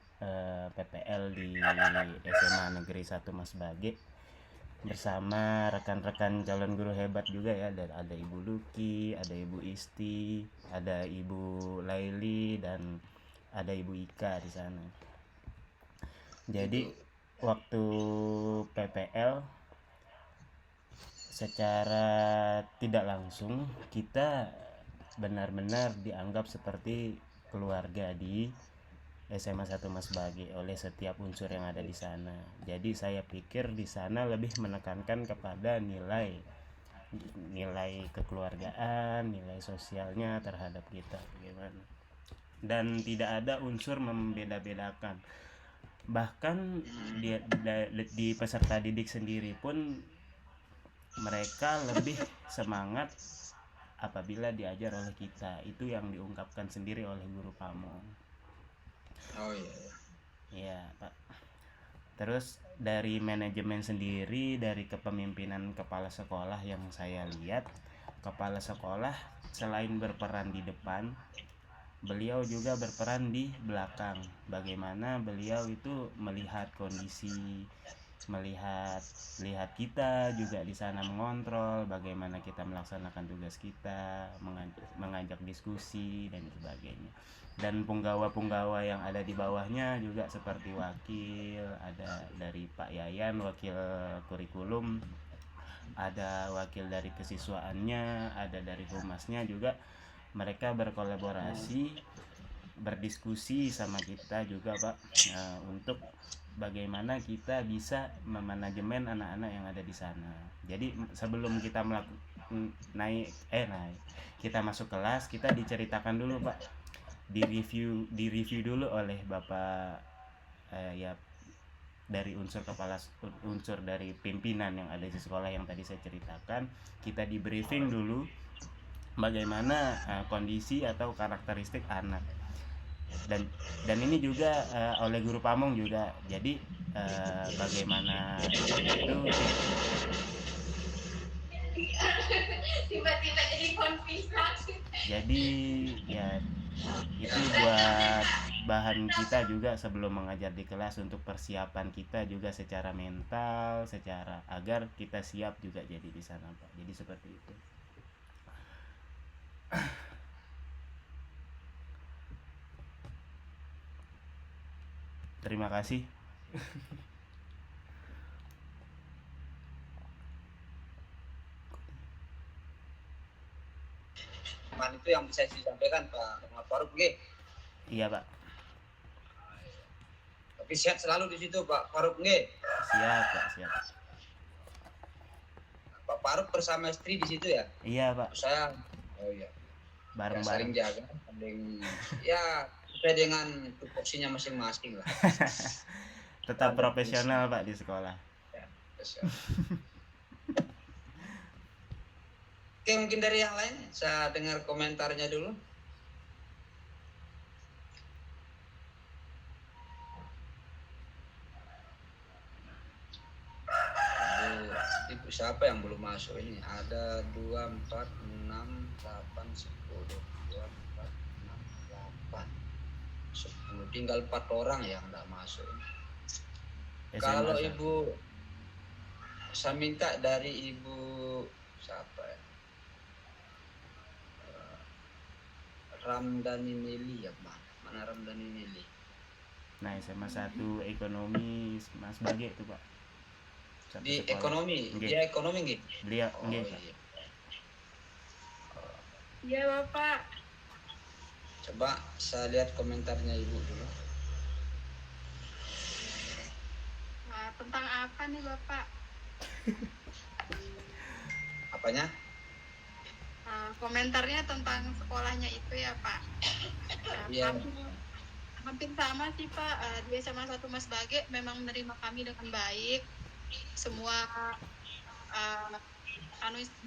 PPL di SMA Negeri 1 Mas Bage bersama rekan-rekan calon guru hebat juga ya. Ada Ibu Luki, ada Ibu Isti, ada Ibu Laili, dan ada Ibu Ika di sana. Jadi waktu PPL secara tidak langsung kita benar-benar dianggap seperti keluarga di SMA 1 Mas Bage oleh setiap unsur yang ada di sana. Jadi saya pikir di sana lebih menekankan kepada nilai kekeluargaan, nilai sosialnya terhadap kita bagaimana. Dan tidak ada unsur membeda-bedakan. Bahkan di peserta didik sendiri pun mereka lebih semangat apabila diajar oleh kita. Itu yang diungkapkan sendiri oleh guru Pamong. Oh iya. Iya Pak. Terus dari manajemen sendiri, dari kepemimpinan kepala sekolah yang saya lihat, kepala sekolah selain berperan di depan, beliau juga berperan di belakang. Bagaimana beliau itu melihat kondisi, melihat kita juga di sana, mengontrol bagaimana kita melaksanakan tugas kita, mengajak diskusi dan sebagainya. Dan punggawa-punggawa yang ada di bawahnya juga seperti wakil, ada dari Pak Yayan wakil kurikulum, ada wakil dari kesiswaannya, ada dari humasnya juga. Mereka berkolaborasi, berdiskusi sama kita juga Pak, untuk bagaimana kita bisa memanajemen anak-anak yang ada di sana. Jadi sebelum kita kita masuk kelas, kita diceritakan dulu Pak, di review dulu oleh Bapak ya dari unsur dari pimpinan yang ada di sekolah yang tadi saya ceritakan. Kita di briefing dulu bagaimana kondisi atau karakteristik anak. Dan ini juga oleh guru Pamong juga. Jadi bagaimana itu tiba-tiba jadi konfirmasi. Jadi ya itu buat bahan kita juga sebelum mengajar di kelas, untuk persiapan kita juga secara mental, secara agar kita siap juga jadi di sana Pak. Jadi seperti itu. Terima kasih. Itu yang bisa disampaikan Pak Muhammad Faruk nggih. Iya Pak. Tapi sehat selalu di situ Pak Faruk nggih. Siap Pak, siap. Pak Faruk bersama istri di situ ya? Iya Pak. Saya iya. Bareng-bareng. Saling jaga, saling ya sesuai dengan tupoksinya masing-masing lah. Tetap profesional Pak di sekolah. Ya, Oke, mungkin dari yang lain saya dengar komentarnya dulu. Ibu siapa yang belum masuk ini? Ada 2, 4, 6, 8, 10, 2, 4, 6, 8, tinggal 4 orang yang nggak masuk. SMA Kalau satu. ibu, saya minta dari ibu siapa ya? Ramdhani Nili ya, mana Ramdhani Nili? Nah, SMA 1 ekonomi Mas Bage itu, Pak. Satu Di sekolah. ekonomi, Nggih. dia ekonomi nggih. Beliau Oh nggih, Pak. iya. Iya Bapak. Coba saya lihat komentarnya ibu dulu. Tentang apa nih Bapak? Apanya? Komentarnya tentang sekolahnya itu ya Pak. Iya. Hampir sama sih Pak. Di SMA 1 Mas Bage memang menerima kami dengan baik. Semua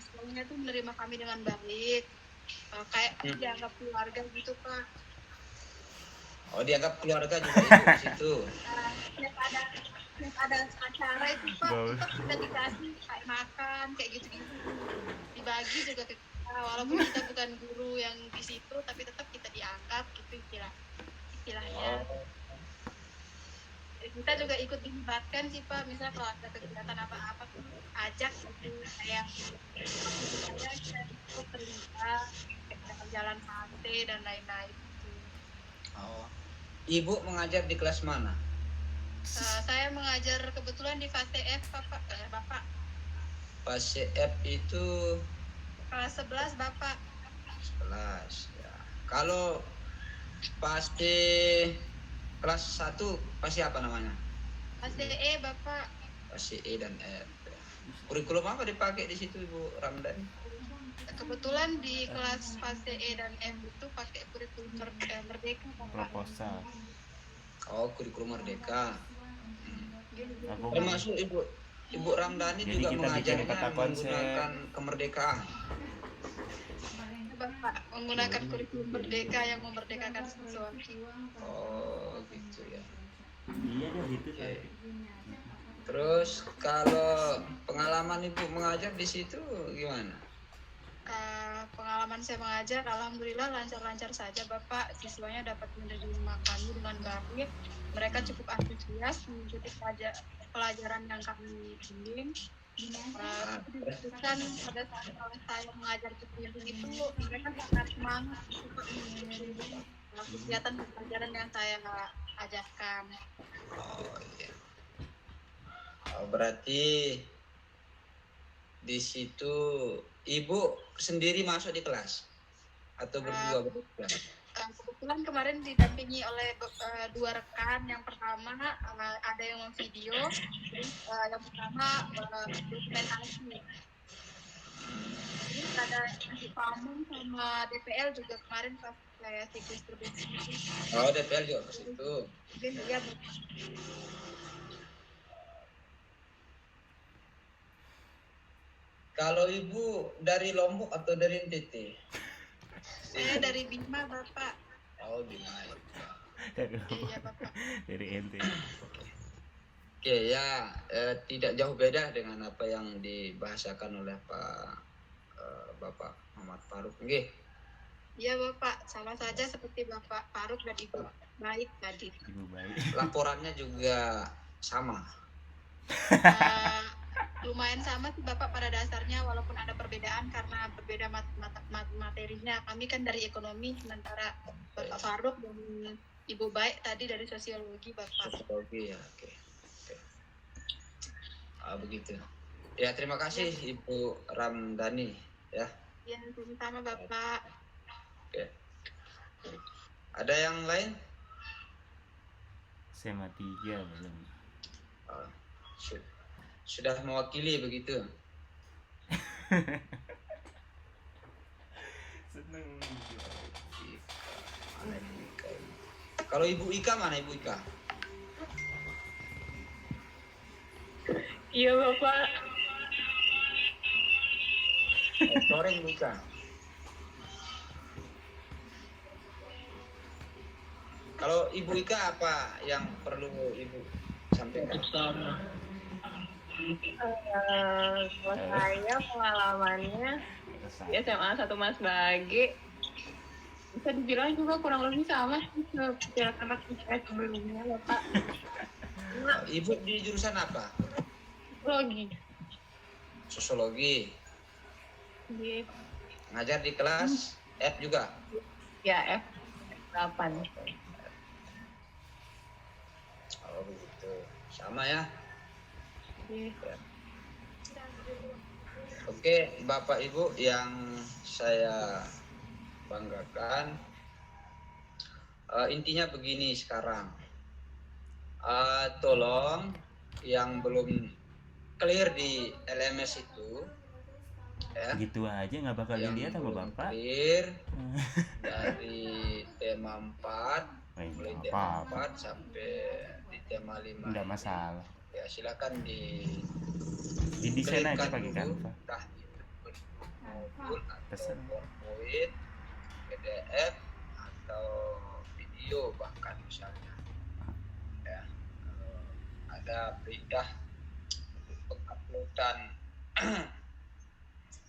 sekolahnya itu menerima kami dengan baik. Kayak dianggap keluarga gitu Pak. Oh, dianggap keluarga juga ibu di situ. Setiap ada acara itu Pak, tetap kita dikasih kayak makan kayak gitu-gitu. Dibagi juga ke kita, walaupun kita bukan guru yang di situ, tapi tetap kita diangkat gitu istilahnya. Kita juga ikut dilibatkan sih Pak, misal kalau ada kegiatan apa-apa tuh ajak gitu, kayak kita ikut terlibat, kayak jalan santai dan lain-lain gitu. Oh. Ibu mengajar di kelas mana? Saya mengajar kebetulan di fase F Bapak. Fase F itu Kelas 11 Bapak. 11 ya. Kalau fase kelas 1 fase apa namanya? Fase E Bapak. Fase E dan F. Kurikulum apa dipakai di situ Ibu Ramdhani? Kebetulan di kelas fase E dan F itu pakai kurikulum merdeka Bapak. Proposal. Oh, kurikulum merdeka. Aku Termasuk Ibu Ramdhani Jadi juga kita bikin mengajarnya peta konsep. menggunakan kemerdekaan. Bapak menggunakan kurikulum merdeka yang memerdekakan siswa. Oh, gitu ya. Iya deh itu. Oke. Terus kalau pengalaman Ibu mengajar di situ gimana? Pengalaman saya mengajar, alhamdulillah lancar-lancar saja Bapak. Siswanya dapat menerima kami dengan baik. Mereka cukup antusias mengikuti pelajaran yang kami bimbing. Kan pada saat saya mengajar itu mereka sangat semangat untuk mengikuti kegiatan pelajaran yang saya ajarkan. Oh iya. Oh, berarti di situ Ibu sendiri masuk di kelas atau berdua? Kebetulan kemarin didampingi oleh 2 rekan. Yang pertama ada yang video, yang pertama dokumentasi. Terus ada Pamung sama DPL juga kemarin pas saya siklus distribusi. Oh, DPL juga ke situ. Iya, Kalau Ibu dari Lombok atau dari NTT? saya dari Bima Bapak. Oh, Bima. Iya Bapak. Dari ente. Oke ya, tidak jauh beda dengan apa yang dibahasakan oleh Bapak Muhammad Faruk. Oke. Iya Bapak, sama saja seperti Bapak Faruk dan Ibu Baik tadi. Ibu baik. Laporannya juga sama. Lumayan sama sih Bapak pada dasarnya, walaupun ada perbedaan karena berbeda materinya. Kami kan dari ekonomi, sementara Bapak Faruk dan Ibu Baik tadi dari sosiologi Bapak. Sosiologi ya, oke. Begitu. Ya, terima kasih Ibu Ramdhani ya. Ya, sama Bapak. Oke. Ada yang lain? SMA 3 belum. Sudah mewakili begitu. Seneng. Kalau Ibu Ika mana Ibu Ika? Iya Bapak. Sore Ibu Ika. Kalau Ibu Ika apa yang perlu Ibu sampaikan? Kalau saya pengalamannya di SMA 1 Mas Bage bisa dibilang juga kurang lebih sama seperti anak IPS sebelumnya Bapak. Ibu di jurusan apa? Logi Sosiologi. di Ngajar di kelas F juga. ya F8. Oh begitu. Sama ya. Di Oke, Bapak Ibu yang saya banggakan, intinya begini sekarang. Tolong yang belum clear di LMS itu, ya, Gitu aja nggak bakal yang dilihat sama belum bapak. clear dari tema 4, mulai Nggak tema apa-apa, 4 sampai di tema 5 nggak ini, masalah. ya silakan Didesain aja clearkan pakai dulu, Canva. entah itu bentuk maupun atau Terserah. PowerPoint, PDF atau video bahkan misalnya, ya. Ada perintah untuk uploadan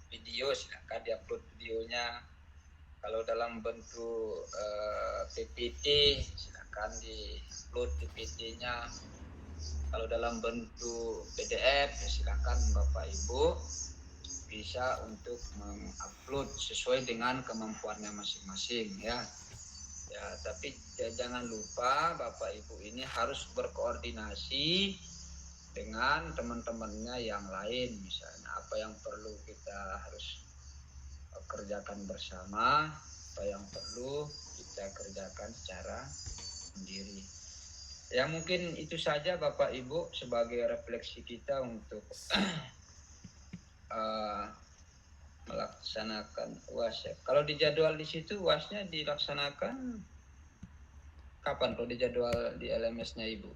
video, silakan diupload videonya. Kalau dalam bentuk PPT, silakan diupload PPT-nya. Kalau dalam bentuk PDF, ya silakan Bapak Ibu bisa untuk mengupload sesuai dengan kemampuannya masing-masing, ya. Ya, tapi jangan lupa Bapak Ibu ini harus berkoordinasi dengan teman-temannya yang lain, misalnya apa yang perlu kita harus kerjakan bersama, apa yang perlu kita kerjakan secara sendiri. Ya mungkin itu saja Bapak Ibu sebagai refleksi kita untuk melaksanakan UAS ya. Kalau di jadwal di situ UASnya dilaksanakan kapan kalau di jadwal di LMS-nya Ibu?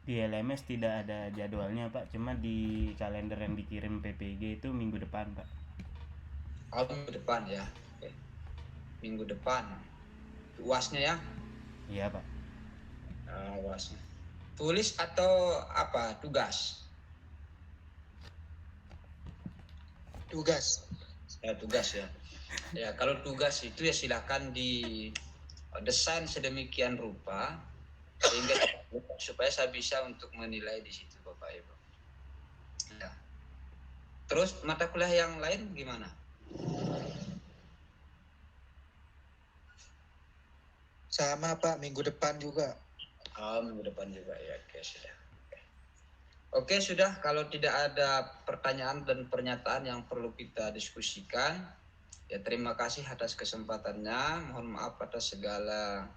Di LMS tidak ada jadwalnya Pak, cuma di kalender yang dikirim PPG itu minggu depan Pak. Oh, minggu depan ya. Oke. Minggu depan. UASnya ya? Iya Pak. UASnya. Tulis atau apa? Tugas? Tugas. Ya tugas ya. Ya kalau tugas itu ya silakan di desain sedemikian rupa sehingga supaya saya bisa untuk menilai di situ Bapak Ibu. Ya. Terus mata kuliah yang lain gimana? Sama Pak, minggu depan juga. Oh, minggu depan juga ya. Oke, sudah. Oke, sudah. Kalau tidak ada pertanyaan dan pernyataan yang perlu kita diskusikan, ya terima kasih atas kesempatannya. Mohon maaf atas segala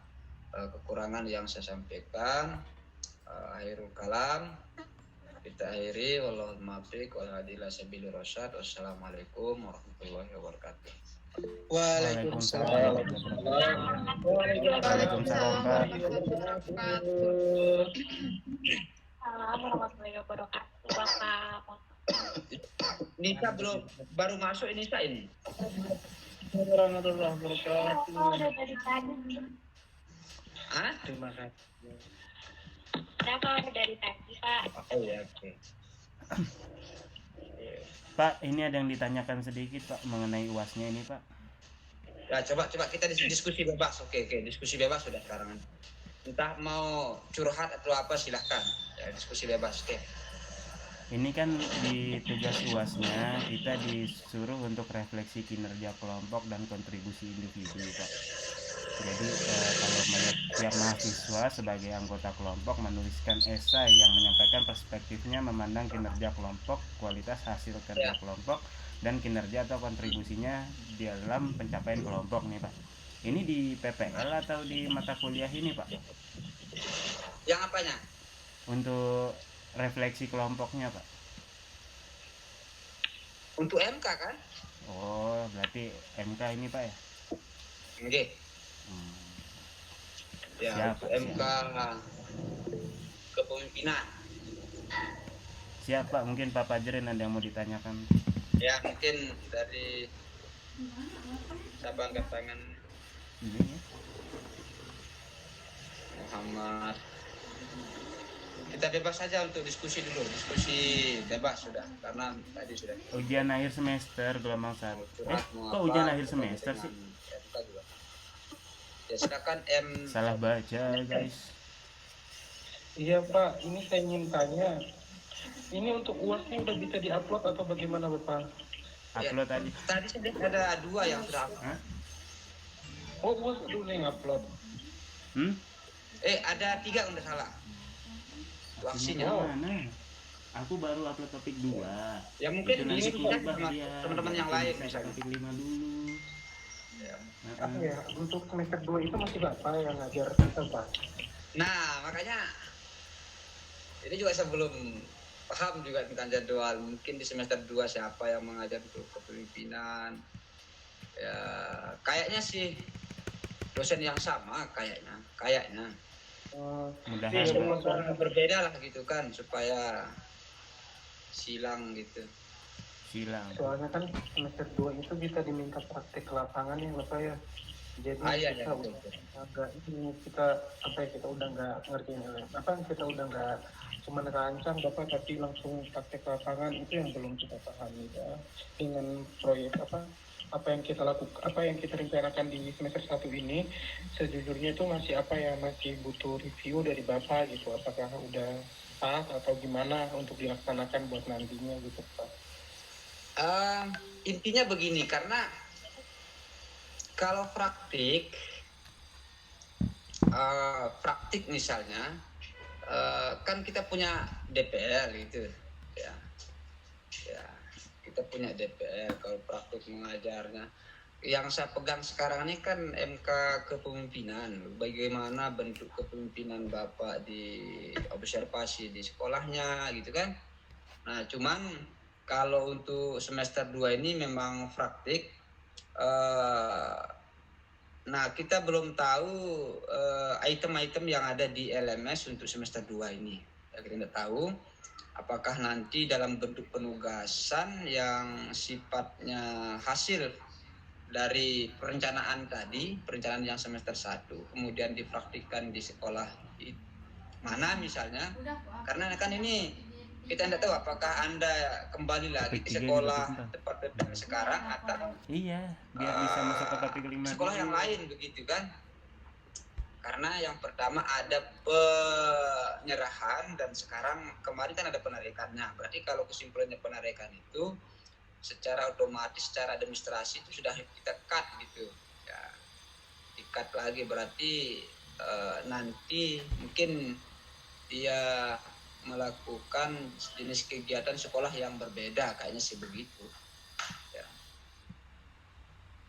kekurangan yang saya sampaikan. Akhirul kalam. Kita akhiri. Wallahul muwaffiq wal hadi ila sabilir rasyad. Wassalamualaikum warahmatullahi wabarakatuh. Waalaikumsalam. Waalaikumsalam Pak. warahmatullahi wabarakatuh Bapak. Nisa baru masuk Nisa ini. Warahmatullahi wabarakatuh. Udah dari tadi. Hah? Terima kasih. Udah dari tadi Pak. Oh ya, oke. Pak, ini ada yang ditanyakan sedikit Pak mengenai UASnya ini Pak. Ya coba kita diskusi bebas. Oke, diskusi bebas sudah sekarang. Entah mau curhat atau apa silahkan. Ya, diskusi bebas. Oke. Ini kan di tugas UASnya kita disuruh untuk refleksi kinerja kelompok dan kontribusi individu Pak. Jadi kalau melihat tiap mahasiswa sebagai anggota kelompok menuliskan esai yang menyampaikan perspektifnya memandang kinerja kelompok, kualitas hasil kerja kelompok, dan kinerja atau kontribusinya di dalam pencapaian kelompok nih Pak. Ini di PPL atau di mata kuliah ini Pak? Yang apanya? Untuk refleksi kelompoknya Pak. Untuk MK kan? Oh, berarti MK ini Pak ya? Oke. Ya, Siap, untuk MK kepemimpinan. Siap Pak, mungkin Pak Fajrin ada yang mau ditanyakan. Ya, mungkin dari siapa angkat tangan? Ini ya. Muhammad kita bebas saja untuk diskusi dulu, diskusi bebas sudah, karena tadi sudah Ujian akhir semester gelombang 1. curhat mau Kok apa, ujian akhir ketemu semester dengan sih? MK juga. Ya silakan M. Salah baca, guys. Iya Pak, ini saya ingin tanya, ini untuk UASnya udah bisa diupload atau bagaimana Bapak? Upload aja. Tadi saya lihat ada 2 yang sudah. Hah? Oh UAS dulu yang upload. Ada 3 udah salah. Waksinya. Mana? Aku baru upload topik 2. Ya mungkin Itu ini nanti kita diubah sama dia. teman-teman yang lain misalnya. Topik 5 dulu. Ya. Apa ya, untuk semester 2 itu masih Bapak yang ngajar kita Pak? Nah, makanya ini juga saya belum paham juga tentang jadwal. Mungkin di semester 2 siapa yang mengajar untuk kepemimpinan. Ya, kayaknya sih dosen yang sama kayaknya. Mudahan. Semua berbeda lah gitu kan supaya silang gitu. Silang. Soalnya kan semester 2 itu kita diminta praktek lapangan ya Bapak ya. Jadi Iya, kita udah agak ini kita apa ya, kita udah nggak ngertiin apa, kita udah nggak cuma rancang Bapak tapi langsung praktek lapangan, itu yang belum kita pahami ya. Dengan proyek apa yang kita lakukan, apa yang kita rencanakan di semester 1 ini, sejujurnya itu masih masih butuh review dari Bapak gitu, apakah udah pas atau gimana untuk dilaksanakan buat nantinya gitu Pak. Intinya begini, karena kalau praktik misalnya kan kita punya DPR gitu ya kita punya DPR kalau praktik mengajarnya. Yang saya pegang sekarang ini kan MK kepemimpinan, bagaimana bentuk kepemimpinan Bapak di observasi di sekolahnya gitu kan. Nah cuman kalau untuk semester 2 ini memang praktik. Nah kita belum tahu item-item yang ada di LMS untuk semester 2 ini. Kita tidak tahu apakah nanti dalam bentuk penugasan yang sifatnya hasil dari perencanaan tadi, perencanaan yang semester 1, kemudian dipraktikkan di sekolah mana misalnya. Karena kan ini kita tidak tahu apakah Anda kembali lagi ke sekolah tepat sekarang atau iya, biar bisa masuk ke topik 5 sekolah yang lain begitu kan. Karena yang pertama ada penyerahan dan sekarang kemarin kan ada penarikannya. Berarti kalau kesimpulannya penarikan itu secara otomatis, secara administrasi itu sudah kita cut gitu ya, di-cut lagi. Berarti nanti mungkin dia melakukan jenis kegiatan sekolah yang berbeda, kayaknya sih begitu ya.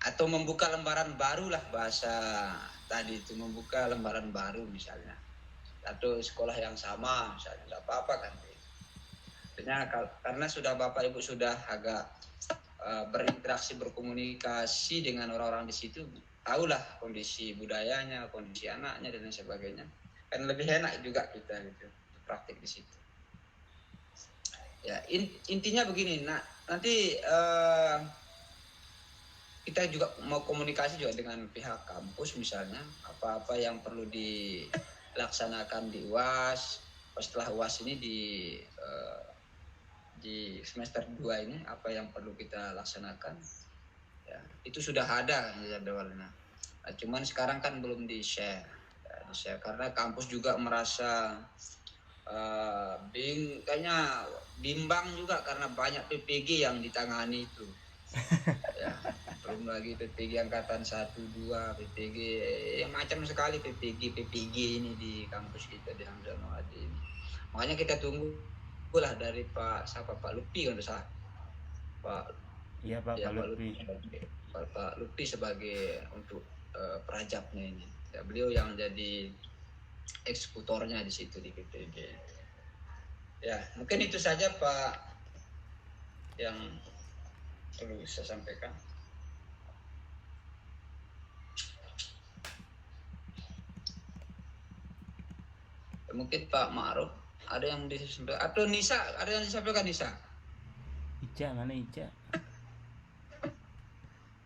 Atau membuka lembaran baru lah, bahasa tadi itu membuka lembaran baru misalnya, atau sekolah yang sama misalnya, tidak apa-apa kan. Artinya karena sudah Bapak Ibu sudah agak berinteraksi, berkomunikasi dengan orang-orang di situ, tahulah kondisi budayanya, kondisi anaknya dan lain sebagainya, kan lebih enak juga kita gitu praktik di situ. Ya intinya begini. Nah nanti kita juga mau komunikasi juga dengan pihak kampus misalnya, apa-apa yang perlu dilaksanakan di UAS, setelah UAS ini di semester 2 ini apa yang perlu kita laksanakan ya, itu sudah ada jadwalnya. Nah, cuman sekarang kan belum di-share karena kampus juga merasa kayaknya bimbang juga karena banyak PPG yang ditangani itu ya, belum lagi PPG angkatan 1, 2, PPG yang macam sekali PPG ini di kampus kita di Hamzah Nohadi ini. Makanya kita tunggu lah dari Pak Lutfi kan, Pak Lutfi sebagai untuk perajabnya ini ya, beliau yang jadi eksekutornya di situ di PPG. Ya, mungkin itu saja Pak yang perlu saya sampaikan. Mungkin Pak Ma'ruf ada yang disampaikan, atau Nisa ada yang disampaikan. Nisa, Ica mana Ica?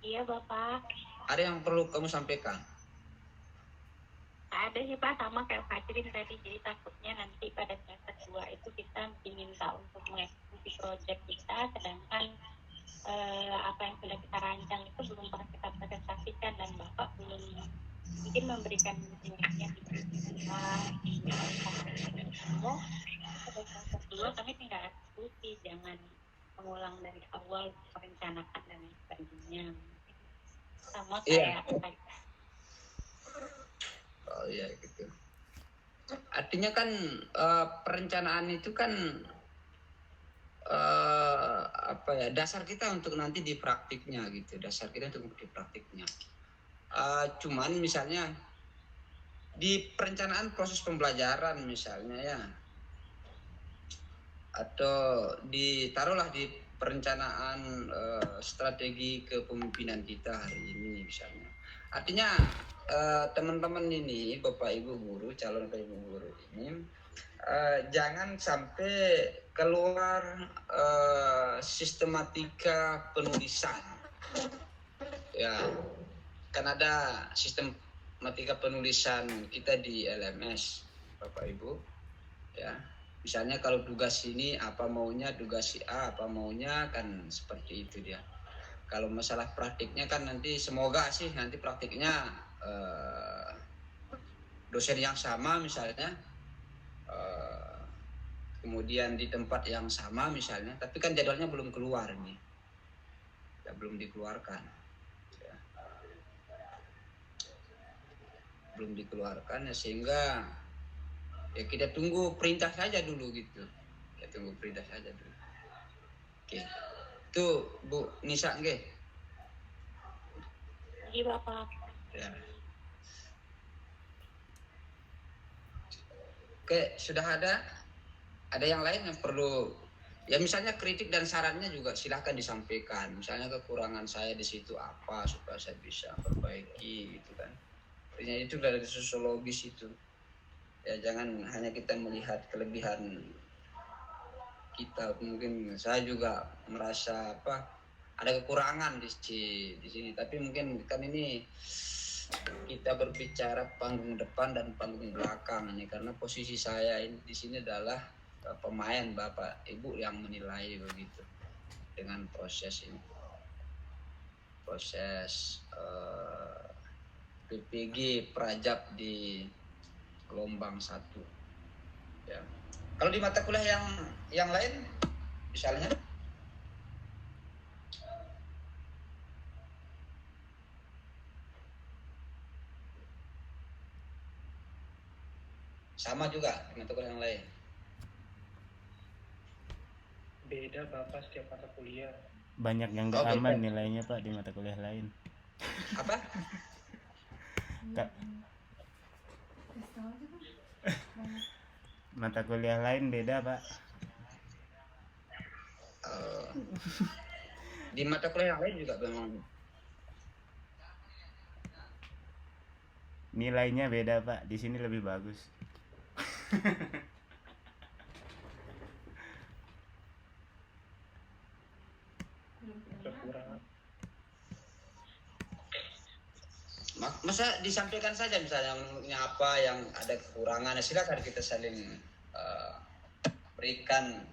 Iya Bapak. ada yang perlu kamu sampaikan? ada sih Pak, sama kayak Fajrin tadi, jadi takutnya nanti pada semester 2 itu kita diminta untuk mengeksekusi proyek kita, sedangkan apa yang sudah kita rancang itu belum pernah kita presentasikan dan Bapak belum mungkin memberikan dukungannya di kita. Pada semester 2 kami tinggal eksekusi, jangan mengulang dari awal merencanakan dan lain sebagainya. Sama kayak Oh iya gitu. Artinya kan perencanaan itu kan apa ya, dasar kita untuk nanti di praktiknya gitu. Dasar kita untuk di praktiknya. Cuman misalnya di perencanaan proses pembelajaran misalnya ya, atau ditaruhlah di perencanaan strategi kepemimpinan kita hari ini misalnya. Artinya teman-teman ini, Bapak Ibu guru, calon Bapak Ibu guru ini jangan sampai keluar sistematika penulisan. Ya, kan ada sistematika penulisan kita di LMS, Bapak Ibu. Ya, misalnya kalau tugas ini apa maunya, tugas si A apa maunya, kan seperti itu dia. Kalau masalah praktiknya kan nanti semoga sih nanti praktiknya dosen yang sama misalnya, kemudian di tempat yang sama misalnya, tapi kan jadwalnya belum keluar nih, ya, belum dikeluarkan, ya. Belum dikeluarkan ya, sehingga ya kita tunggu perintah saja dulu gitu, ya tunggu perintah saja dulu. Oke, itu Bu Nisa nggih? Iya Bapak. Ya. Oke, sudah ada yang lain yang perlu, ya misalnya kritik dan sarannya juga silahkan disampaikan. Misalnya kekurangan saya di situ apa supaya saya bisa perbaiki gitu kan. Artinya itu dari sosiologis itu. Ya jangan hanya kita melihat kelebihan kita, mungkin saya juga merasa ada kekurangan di sini, tapi mungkin kan ini kita berbicara panggung depan dan panggung belakang ini, karena posisi saya di sini adalah pemain, Bapak Ibu yang menilai begitu dengan proses ini, proses PPG Prajab di gelombang 1 ya. Kalau di mata kuliah yang lain misalnya sama juga di mata kuliah yang lain. Beda Bapak setiap mata kuliah. Banyak yang nggak aman nilainya Pak di mata kuliah lain. Apa? Mata kuliah lain beda Pak. Di mata kuliah yang lain juga memang nilainya beda Pak. Di sini lebih bagus. Masa disampaikan saja misalnya menurutnya apa yang ada kekurangan, silakan kita saling berikan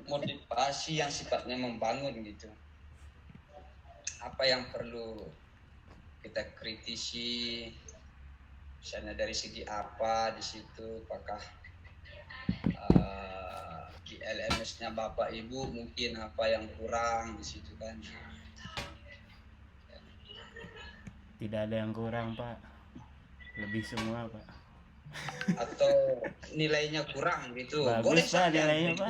motivasi yang sifatnya membangun gitu. Apa yang perlu kita kritisi, misalnya dari segi apa di situ, apakah di LMS-nya Bapak Ibu mungkin apa yang kurang di situ kan. Tidak ada yang kurang Pak, lebih semua Pak. Atau nilainya kurang gitu. Bagus boleh Pak nilainya Pak.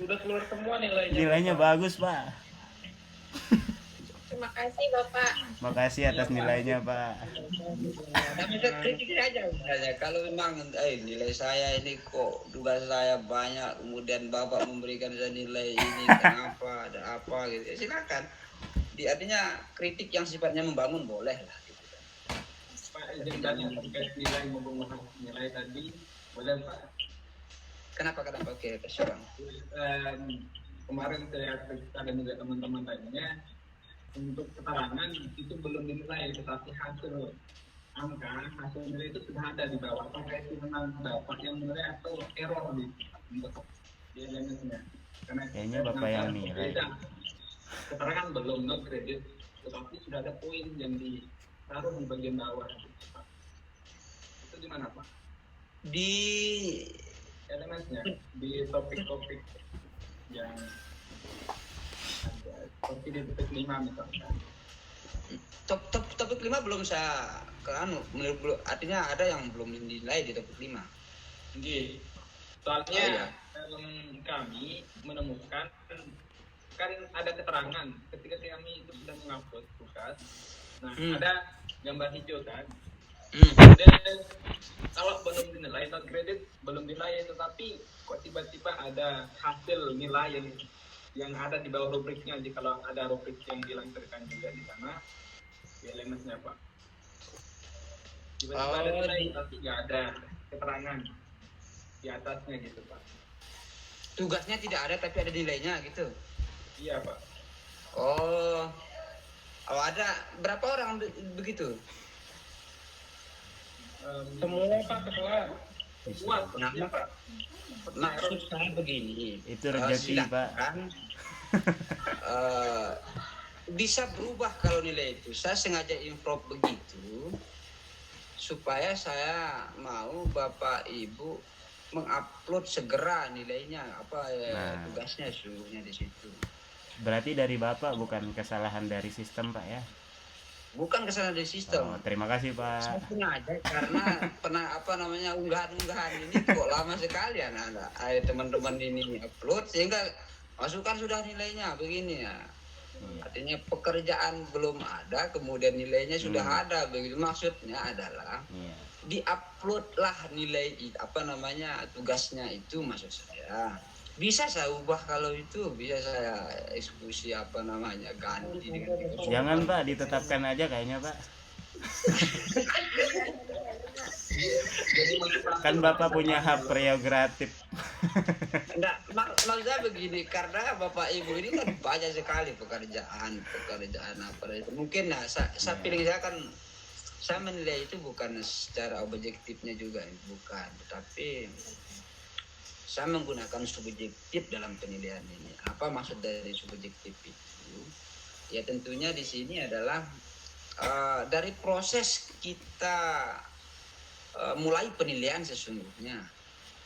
Sudah keluar semua nilainya. Nilainya bagus Pak. Terima kasih Bapak. Makasih atas nilainya Pak. Nah, bisa kritik aja misalnya. Kalau memang nilai saya ini kok tugas saya banyak, kemudian Bapak memberikan saya nilai ini, kenapa, ada apa gitu. Ya, silakan. Artinya kritik yang sifatnya membangun boleh lah gitu. Pak, izin tanya terkait nilai maupun nilai tadi, boleh Pak? Kenapa? Oke, terserang. Kemarin saya dan juga teman-teman lainnya, untuk keterangan itu belum dinilai, tetapi hasil angka, hasil nilai itu sudah ada di bawah. Apakah itu memang dapat yang nilai atau error untuk di elemennya? Karena Kayaknya Bapak yang nilai. Keterangan belum no kredit, tetapi sudah ada poin yang ditaruh di bagian bawah. Itu di mana Pak? Di elemennya, di topik-topik yang ada, seperti di topik 5 misalnya. Topik 5 belum saya artinya ada yang belum dinilai di topik 5. Jadi, soalnya kami menemukan kan ada keterangan ketika kami itu sudah mengupload tugas. Nah, ada gambar hijau kan. Dan kalau belum dinilai, not credit belum dinilai, tetapi kok tiba-tiba ada hasil nilai yang ada di bawah rubriknya. Jadi kalau ada rubrik yang dilampirkan juga di sana, di elemennya Pak. Tiba-tiba ada nilai, tapi nggak ada keterangan di atasnya gitu Pak. Tugasnya tidak ada tapi ada nilainya gitu. Iya Pak. Oh ada berapa orang begitu? Semua Pak, semua Pak. Maksud saya begini. Itu rezeki Pak. Bisa berubah kalau nilai itu. Saya sengaja improv begitu supaya saya mau Bapak Ibu mengupload segera nilainya tugasnya sesungguhnya di situ. Berarti dari Bapak, bukan kesalahan dari sistem Pak ya? Bukan kesalahan dari sistem. Terima kasih Pak. Saya sengaja karena pernah unggahan ini kok lama sekali anak-anak teman-teman ini upload sehingga masukan sudah nilainya begini ya. Artinya pekerjaan belum ada, kemudian nilainya sudah ada begitu. Maksudnya adalah diuploadlah nilai tugasnya itu, maksud saya. Bisa saya ubah kalau itu, bisa saya eksekusi ganti dengan Jangan Pak, ditetapkan aja kayaknya Pak. Kan Bapak punya hak prerogatif. Enggak, maksud saya begini, karena Bapak Ibu ini kan banyak sekali pekerjaan apa itu. Mungkin saya pilih saya menilai itu bukan secara objektifnya juga, bukan, tapi saya menggunakan subjektif dalam penilaian ini. Apa maksud dari subjektif itu? Ya tentunya di sini adalah dari proses kita mulai penilaian sesungguhnya.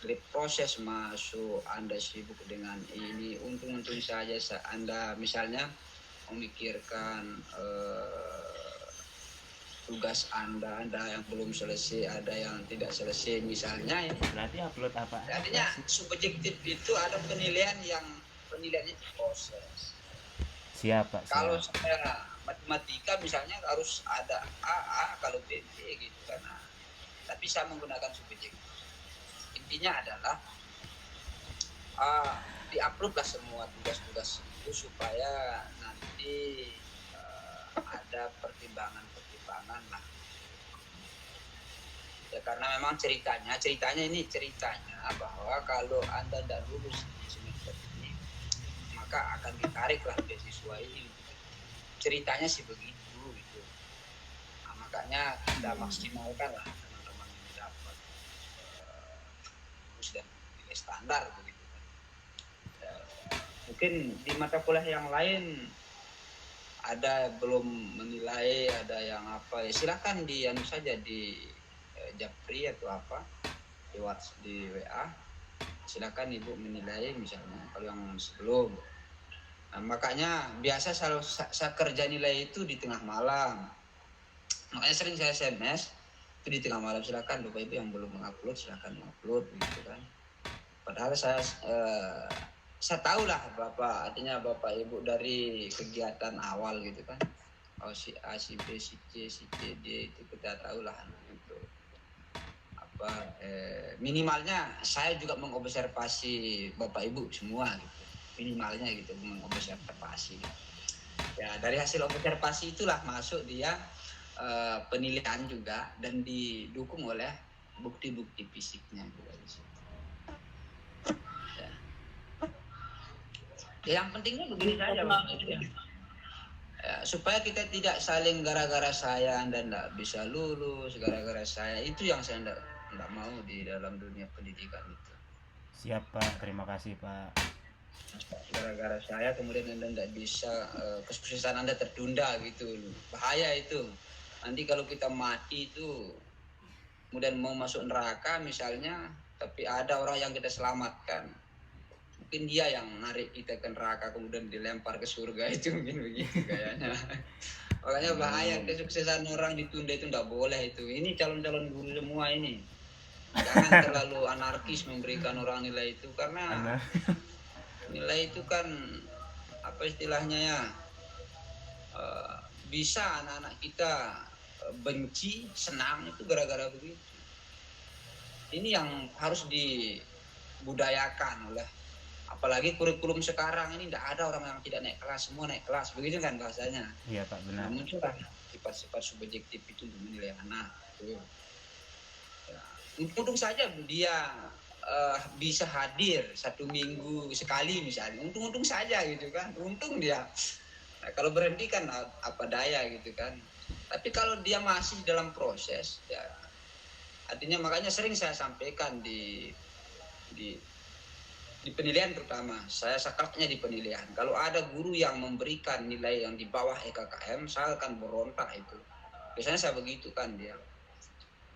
Dari proses masuk Anda sibuk dengan ini, untung-untung saja Anda misalnya memikirkan tugas Anda yang belum selesai, ada yang tidak selesai misalnya ya. Berarti upload apa? Artinya subjektif itu ada penilaiannya proses. Siapa? Kalau saya matematika misalnya harus ada A, kalau B gitu karena. Tapi saya menggunakan subjektif. Intinya adalah diuploadlah semua tugas-tugas itu supaya nanti ada pertimbangan lah. Ya karena memang ceritanya bahwa kalau Anda tidak lulus di semester ini maka akan ditariklah beasiswa ini. Ceritanya sih begitu gitu. Nah, makanya kita maksimalkan lah teman-teman yang dapat sudah nilai standar begitu. Mungkin di mata kuliah yang lain ada belum menilai, ada yang apa ya, silakan saja di Japri atau apa di WhatsApp, di WA, silakan Ibu menilai misalnya kalau yang sebelum. Nah, makanya biasa saya kerja nilai itu di tengah malam, makanya sering saya SMS itu di tengah malam, silakan Bapak Ibu yang belum mengupload silakan mengupload gitu kan. Padahal saya tahu lah artinya Bapak Ibu dari kegiatan awal gitu kan. Kalau si A, si B, si C, si D itu kita tahu lah gitu. Minimalnya saya juga mengobservasi Bapak Ibu semua gitu. Minimalnya gitu, mengobservasi. Ya dari hasil observasi itulah masuk dia penilaian juga dan didukung oleh bukti-bukti fisiknya juga di situ. Yang pentingnya begini saja Pak. Ya, supaya kita tidak saling gara-gara saya Anda tidak bisa lulus, gara-gara saya, itu yang saya tidak mau di dalam dunia pendidikan itu. Siap Pak, terima kasih Pak. Gara-gara saya kemudian Anda tidak bisa, kesuksesan Anda tertunda gitu, bahaya itu. Nanti kalau kita mati itu, kemudian mau masuk neraka misalnya, tapi ada orang yang kita selamatkan, mungkin dia yang narik kita ke neraka kemudian dilempar ke surga, itu mungkin begitu kayaknya. Makanya bahaya, kesuksesan orang ditunda itu tidak boleh itu. Ini calon-calon guru semua ini, jangan terlalu anarkis memberikan orang nilai itu, karena nilai itu kan apa istilahnya ya, bisa anak-anak kita benci, senang itu gara-gara begitu. Ini yang harus dibudayakan oleh, apalagi kurikulum sekarang ini tidak ada orang yang tidak naik kelas, semua naik kelas, begitu kan bahasanya. Iya Pak, benar. Muncullah sifat-sifat subjektif itu untuk menilai anak. Ya. Untung saja dia bisa hadir 1 minggu sekali misalnya, untung saja gitu kan, untung dia. Nah, kalau berhenti kan apa daya gitu kan. Tapi kalau dia masih dalam proses, ya artinya makanya sering saya sampaikan di penilaian, terutama saya sakleknya di penilaian. Kalau ada guru yang memberikan nilai yang di bawah EKKM, saya akan berontak itu. Biasanya saya begitu kan dia.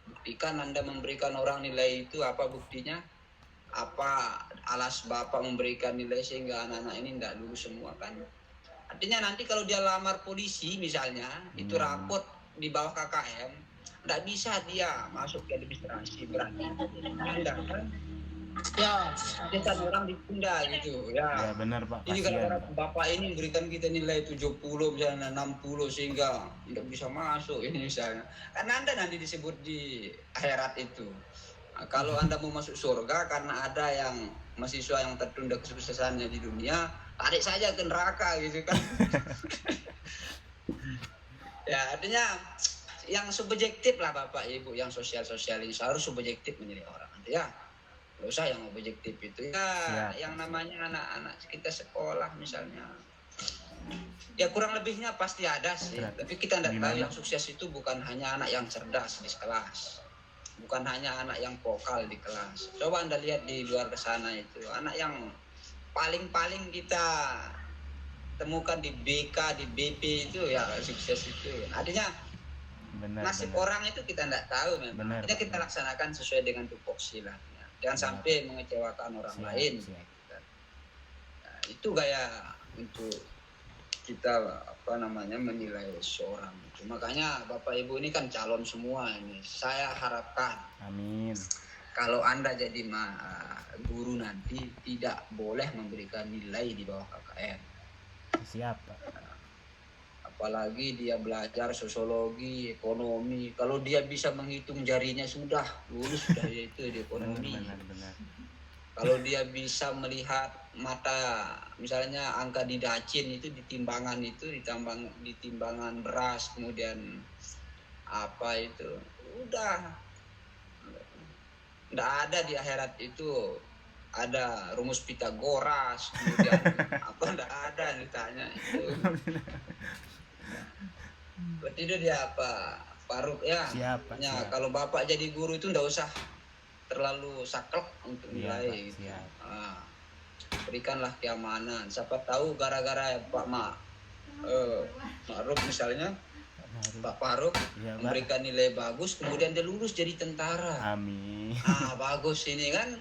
Buktikan Anda memberikan orang nilai itu, apa buktinya? Apa alas Bapak memberikan nilai sehingga anak-anak ini tidak lulus semua kan? Artinya nanti kalau dia lamar polisi misalnya, itu rapot di bawah KKM, tidak bisa dia masuk ke administrasi, berarti Anda kan? Ya, kan orang ditunda gitu ya. Ya benar Pak. Ini gara-gara Bapak ini memberikan kita nilai 70 misalnya 60 sehingga tidak bisa masuk ini misalnya. Karena Anda nanti disebut di akhirat itu. Nah, kalau Anda mau masuk surga karena ada yang mahasiswa yang tertunda kesuksesannya di dunia, tarik saja ke neraka gitu kan. Ya artinya yang subjektif lah Bapak Ibu, yang sosial-sosial ini harus subjektif menilai orang ya. Nggak usah yang objektif itu ya. Yang namanya anak-anak kita sekolah misalnya, ya kurang lebihnya pasti ada sih. Tapi kita tidak tahu yang sukses itu bukan hanya anak yang cerdas di kelas, bukan hanya anak yang vokal di kelas. Coba Anda lihat di luar sana itu, anak yang paling kita temukan di BK, di BP itu ya sukses itu. Artinya nasib orang itu kita tidak tahu memang. Artinya kita laksanakan sesuai dengan tupoksi lah. Jangan sampai mengecewakan orang lain. Nah, itu gaya untuk kita menilai seorang. Makanya Bapak Ibu ini kan calon semua ini. Saya harapkan, amin, kalau Anda jadi guru nanti tidak boleh memberikan nilai di bawah KKM. Siap Pak. Apalagi dia belajar sosiologi, ekonomi, kalau dia bisa menghitung jarinya sudah lulus, sudah itu di ekonomi. Benar. Kalau dia bisa melihat mata, misalnya angka di Dacin itu di timbangan beras, kemudian apa itu, udah nggak ada di akhirat itu ada rumus Pitagoras, kemudian apa nggak ada ditanya itu. Berarti itu dia apa Faruk ya. Siap. Kalau Bapak jadi guru itu nggak usah terlalu saklek untuk nilai. Berikanlah keamanan. Siapa tahu gara-gara Pak Ma'ruf misalnya, Pak Faruk memberikan nilai bagus, kemudian dia lulus jadi tentara. Amin. Bagus ini kan,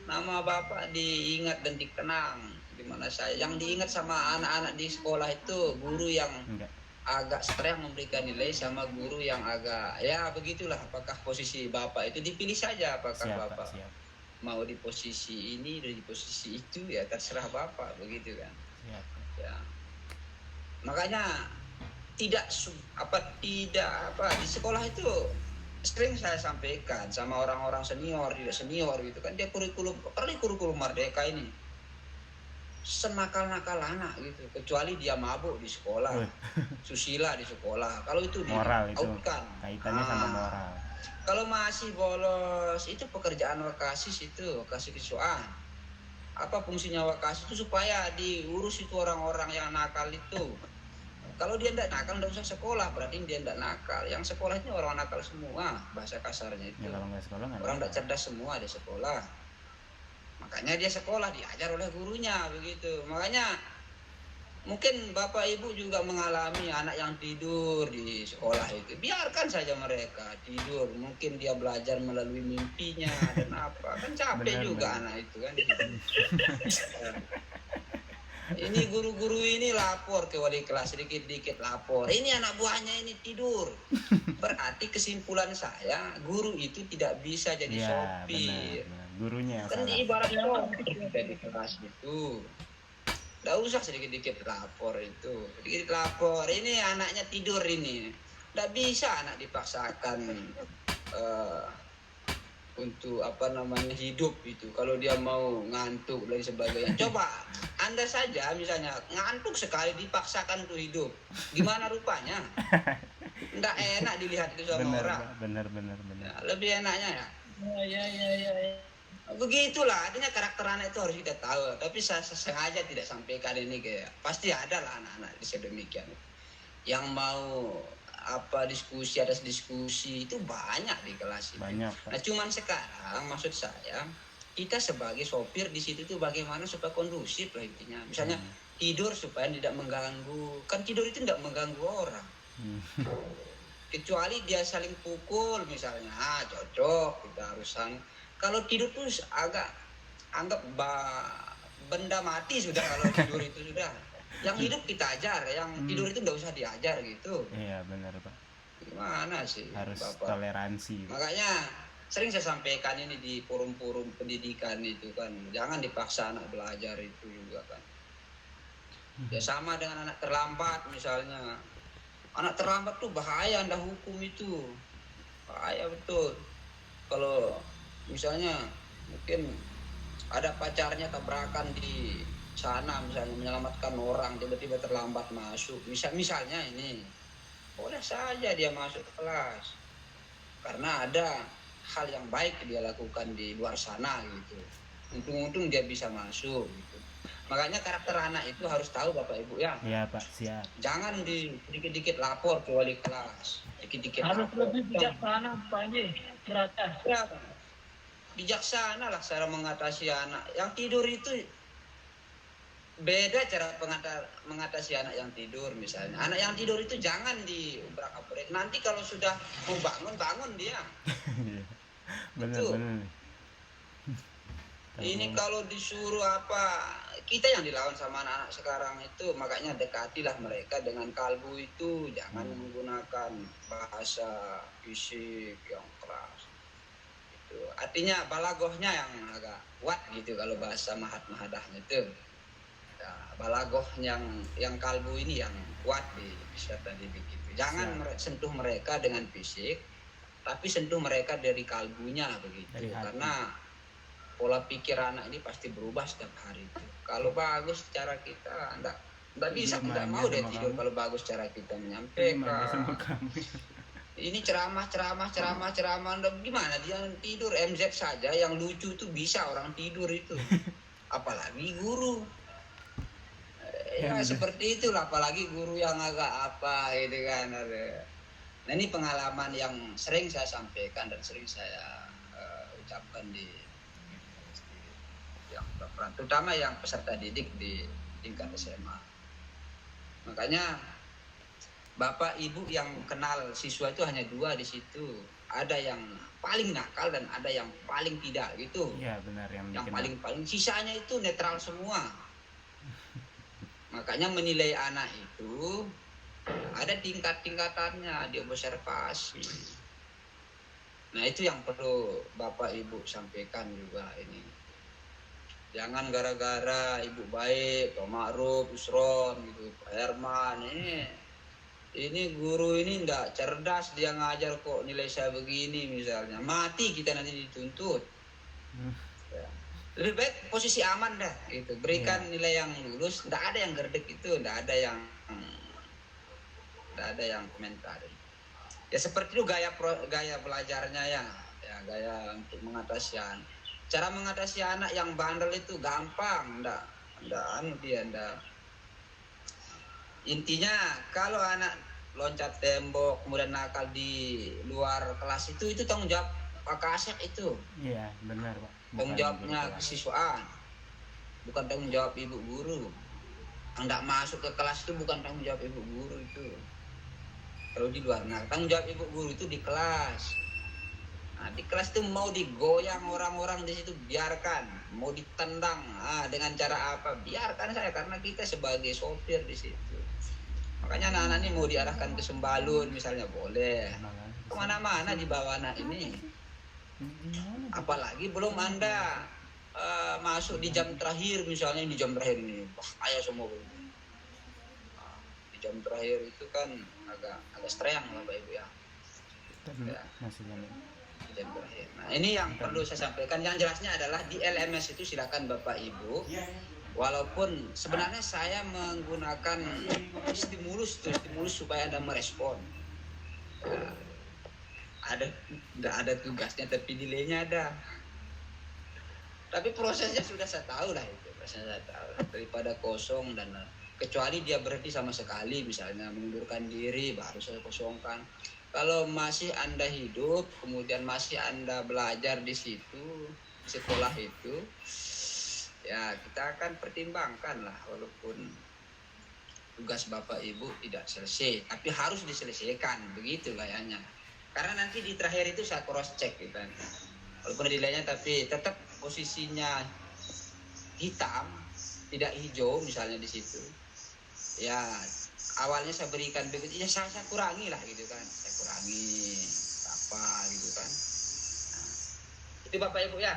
nama Bapak diingat dan dikenang. Dimana saya yang diingat sama anak-anak di sekolah itu guru yang agak stres memberikan nilai sama guru yang agak ya begitulah. Apakah posisi Bapak itu dipilih saja, apakah Bapak mau di posisi ini dan di posisi itu, ya terserah Bapak begitu kan. Ya. Makanya tidak di sekolah itu sering saya sampaikan sama orang-orang senior, tidak senior gitu kan, dia kurikulum Merdeka ini senakal-nakal anak gitu, kecuali dia mabuk di sekolah, susila di sekolah. Kalau itu moral itu kaitannya sama moral. Kalau masih bolos itu pekerjaan Wakasis itu, Wakasis siswaan. Apa fungsinya Wakasis itu supaya diurus itu orang-orang yang nakal itu. Kalau dia tidak nakal, tidak usah sekolah, berarti dia tidak nakal. Yang sekolahnya orang nakal semua, bahasa kasarnya itu. Ya kalau nggak sekolah nggak Orang nakal. tidak cerdas semua di sekolah. Makanya dia sekolah, diajar oleh gurunya begitu. Makanya mungkin Bapak Ibu juga mengalami anak yang tidur di sekolah itu. Biarkan saja mereka tidur. Mungkin dia belajar melalui mimpinya dan apa. Kan capek Benar, juga benar. anak itu kan. Ini guru-guru ini lapor ke wali kelas, sedikit-dikit lapor. Ini anak buahnya ini tidur. Berarti kesimpulan saya, guru itu tidak bisa jadi Iya, sopir. benar. Gurunya yang Kan salah. ibarat sopir di kelas itu. Nggak usah sedikit-dikit lapor itu. Sedikit lapor, ini anaknya tidur ini. Nggak bisa anak dipaksakan untuk hidup itu. Kalau dia mau ngantuk dan sebagainya. Coba Anda saja misalnya ngantuk sekali dipaksakan untuk hidup. Gimana rupanya? Nggak enak dilihat itu sama Benar, orang. Pak. Benar. Ya, lebih enaknya ya. Ya. Begitulah, artinya karakter anak itu harus kita tahu. Tapi saya sengaja tidak sampaikan ini kayak pasti ada lah anak-anak di sedemikian. Yang mau diskusi atas diskusi itu banyak di kelas ini. Banyak, Pak. Nah, cuman sekarang maksud saya kita sebagai sopir di situ tuh bagaimana supaya kondusif lah intinya. Misalnya tidur supaya tidak mengganggu. Kan tidur itu tidak mengganggu orang. Kecuali dia saling pukul misalnya, cocok kita harusan. Kalau tidur tuh agak anggap benda mati sudah kalau tidur itu sudah. Yang hidup kita ajar, yang tidur itu nggak usah diajar gitu. Iya benar Pak. Gimana sih? Harus Bapak? toleransi. Makanya sering saya sampaikan ini di forum-forum pendidikan itu kan, jangan dipaksa anak belajar itu juga kan. Ya sama dengan anak terlambat misalnya. Anak terlambat tuh bahaya, Anda hukum itu. Bahaya betul. Kalau misalnya mungkin ada pacarnya tabrakan di sana misalnya menyelamatkan orang, tiba-tiba terlambat masuk. Misalnya ini, boleh saja dia masuk ke kelas. Karena ada hal yang baik dia lakukan di luar sana gitu. Untung-untung dia bisa masuk gitu. Makanya karakter anak itu harus tahu Bapak Ibu ya. Iya Pak, siap. Jangan dikit-dikit lapor ke wali kelas. Dikit-dikit Harus lapor. lebih bijaksana Pak Haji, teratas. Ya, bijaksana lah cara mengatasi anak. Yang tidur itu beda cara mengatasi anak yang tidur misalnya. Anak yang tidur itu jangan diubrak-abrik. Nanti kalau sudah mau bangun dia. Benar. Ini kalau disuruh kita yang dilawan sama anak-anak sekarang itu, makanya dekatilah mereka dengan kalbu itu, jangan menggunakan bahasa fisik yang keras. Itu artinya balagohnya yang agak kuat gitu kalau bahasa mahat-mahadahnya itu. Ya, balagoh yang kalbu ini yang kuat di peserta didik itu. Jangan sentuh mereka dengan fisik, tapi sentuh mereka dari kalbunya begitu. Karena pola pikir anak ini pasti berubah setiap hari itu. Kalau bagus cara kita enggak bisa, tidak mau dia tidur kalau bagus cara kita menyampaikan. Ini ceramah, gimana dia tidur MZ saja yang lucu itu bisa orang tidur itu. Apalagi guru. Ya seperti itulah, apalagi guru yang agak gitu kan. Nah ini pengalaman yang sering saya sampaikan dan sering saya ucapkan di yang berperan, terutama yang peserta didik di tingkat SMA. Makanya Bapak Ibu yang kenal siswa itu hanya dua di situ. Ada yang paling nakal dan ada yang paling tidak gitu. Iya benar, yang paling sisanya itu netral semua. Makanya menilai anak itu ada tingkat-tingkatannya, diobservasi. Nah itu yang perlu Bapak Ibu sampaikan juga ini. Jangan gara-gara ibu baik, Pak Ma'ruf, Usron gitu, Pak Herman ini guru ini enggak cerdas, dia ngajar kok nilai saya begini misalnya. Mati kita nanti dituntut. Ya. Lebih baik posisi aman dah gitu. Berikan nilai yang lulus, enggak ada yang gerdek itu, enggak ada yang komentar. Ya seperti itu gaya belajarnya ya gaya untuk mengatasi anak. Cara mengatasi anak yang bandel itu gampang, enggak intinya kalau anak loncat tembok kemudian nakal di luar kelas itu tanggung jawab Pak Kasek itu. Iya, benar, Pak. Tanggung jawabnya kesiswaan, bukan tanggung jawab ibu guru. Enggak masuk ke kelas itu bukan tanggung jawab ibu guru itu. Kalau di luar, nah tanggung jawab ibu guru itu di kelas. Nah, di kelas itu mau digoyang orang-orang di situ biarkan, mau ditendang, dengan cara apa biarkan saya, karena kita sebagai sopir di situ. Makanya anak-anak ini mau diarahkan ke Sembalun misalnya boleh, kemana-mana dibawa anak ini. Apalagi belum Anda masuk di jam terakhir misalnya, di jam terakhir ini bahaya semua. Di jam terakhir itu kan agak streyang Bapak Ibu ya. Jam terakhir. Nah ini yang perlu saya sampaikan. Yang jelasnya adalah di LMS itu silakan Bapak Ibu. Walaupun sebenarnya saya menggunakan stimulus supaya Anda merespon. Nggak ada tugasnya tapi nilainya ada. Tapi prosesnya sudah saya tahu lah itu. Prosesnya saya tahu. Daripada kosong dan kecuali dia berhenti sama sekali misalnya mengundurkan diri baru saya kosongkan. Kalau masih Anda hidup, kemudian masih Anda belajar di situ, sekolah itu, ya kita akan pertimbangkan lah walaupun tugas Bapak Ibu tidak selesai, tapi harus diselesaikan, begitu kayaknya. Karena nanti di terakhir itu saya cross check gitu kan. Walaupun nilainya tapi tetap posisinya hitam, tidak hijau misalnya di situ. Ya awalnya saya berikan begitu, ya saya kurangi lah gitu kan, saya kurangi apa gitu kan. Nah, itu Bapak Ibu ya.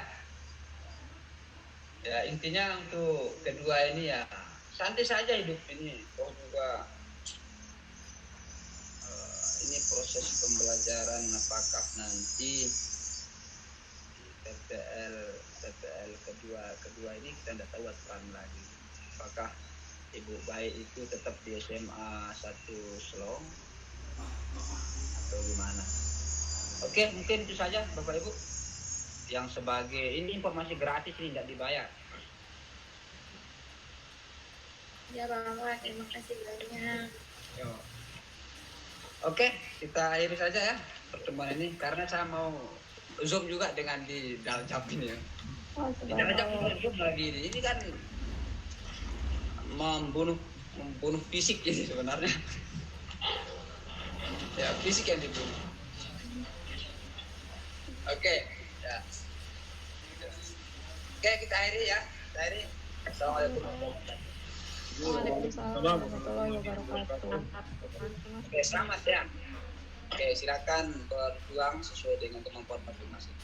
Ya intinya untuk kedua ini ya santai saja hidup ini. Toh juga ini proses pembelajaran apakah nanti PPL kedua ini kita tidak tahu aturan lagi. Apakah Ibu baik itu tetap di SMA 1 Selong atau gimana? Oke, mungkin itu saja Bapak Ibu. Yang sebagai ini informasi gratis ini tidak dibayar. Ya Bapak, terima kasih banyak. Oke, kita akhiri saja ya pertemuan ini karena saya mau zoom juga dengan di Daljab ini ya. Di Daljab lagi ini kan membunuh fisik ini sebenarnya. Ya fisik yang dibunuh. Oke, ya. Oke, kita akhiri ya. Kita akhiri. Assalamualaikum warahmatullahi wabarakatuh. Oke, selamat ya. Oke, silakan berjuang sesuai dengan kemampuan masing-masing.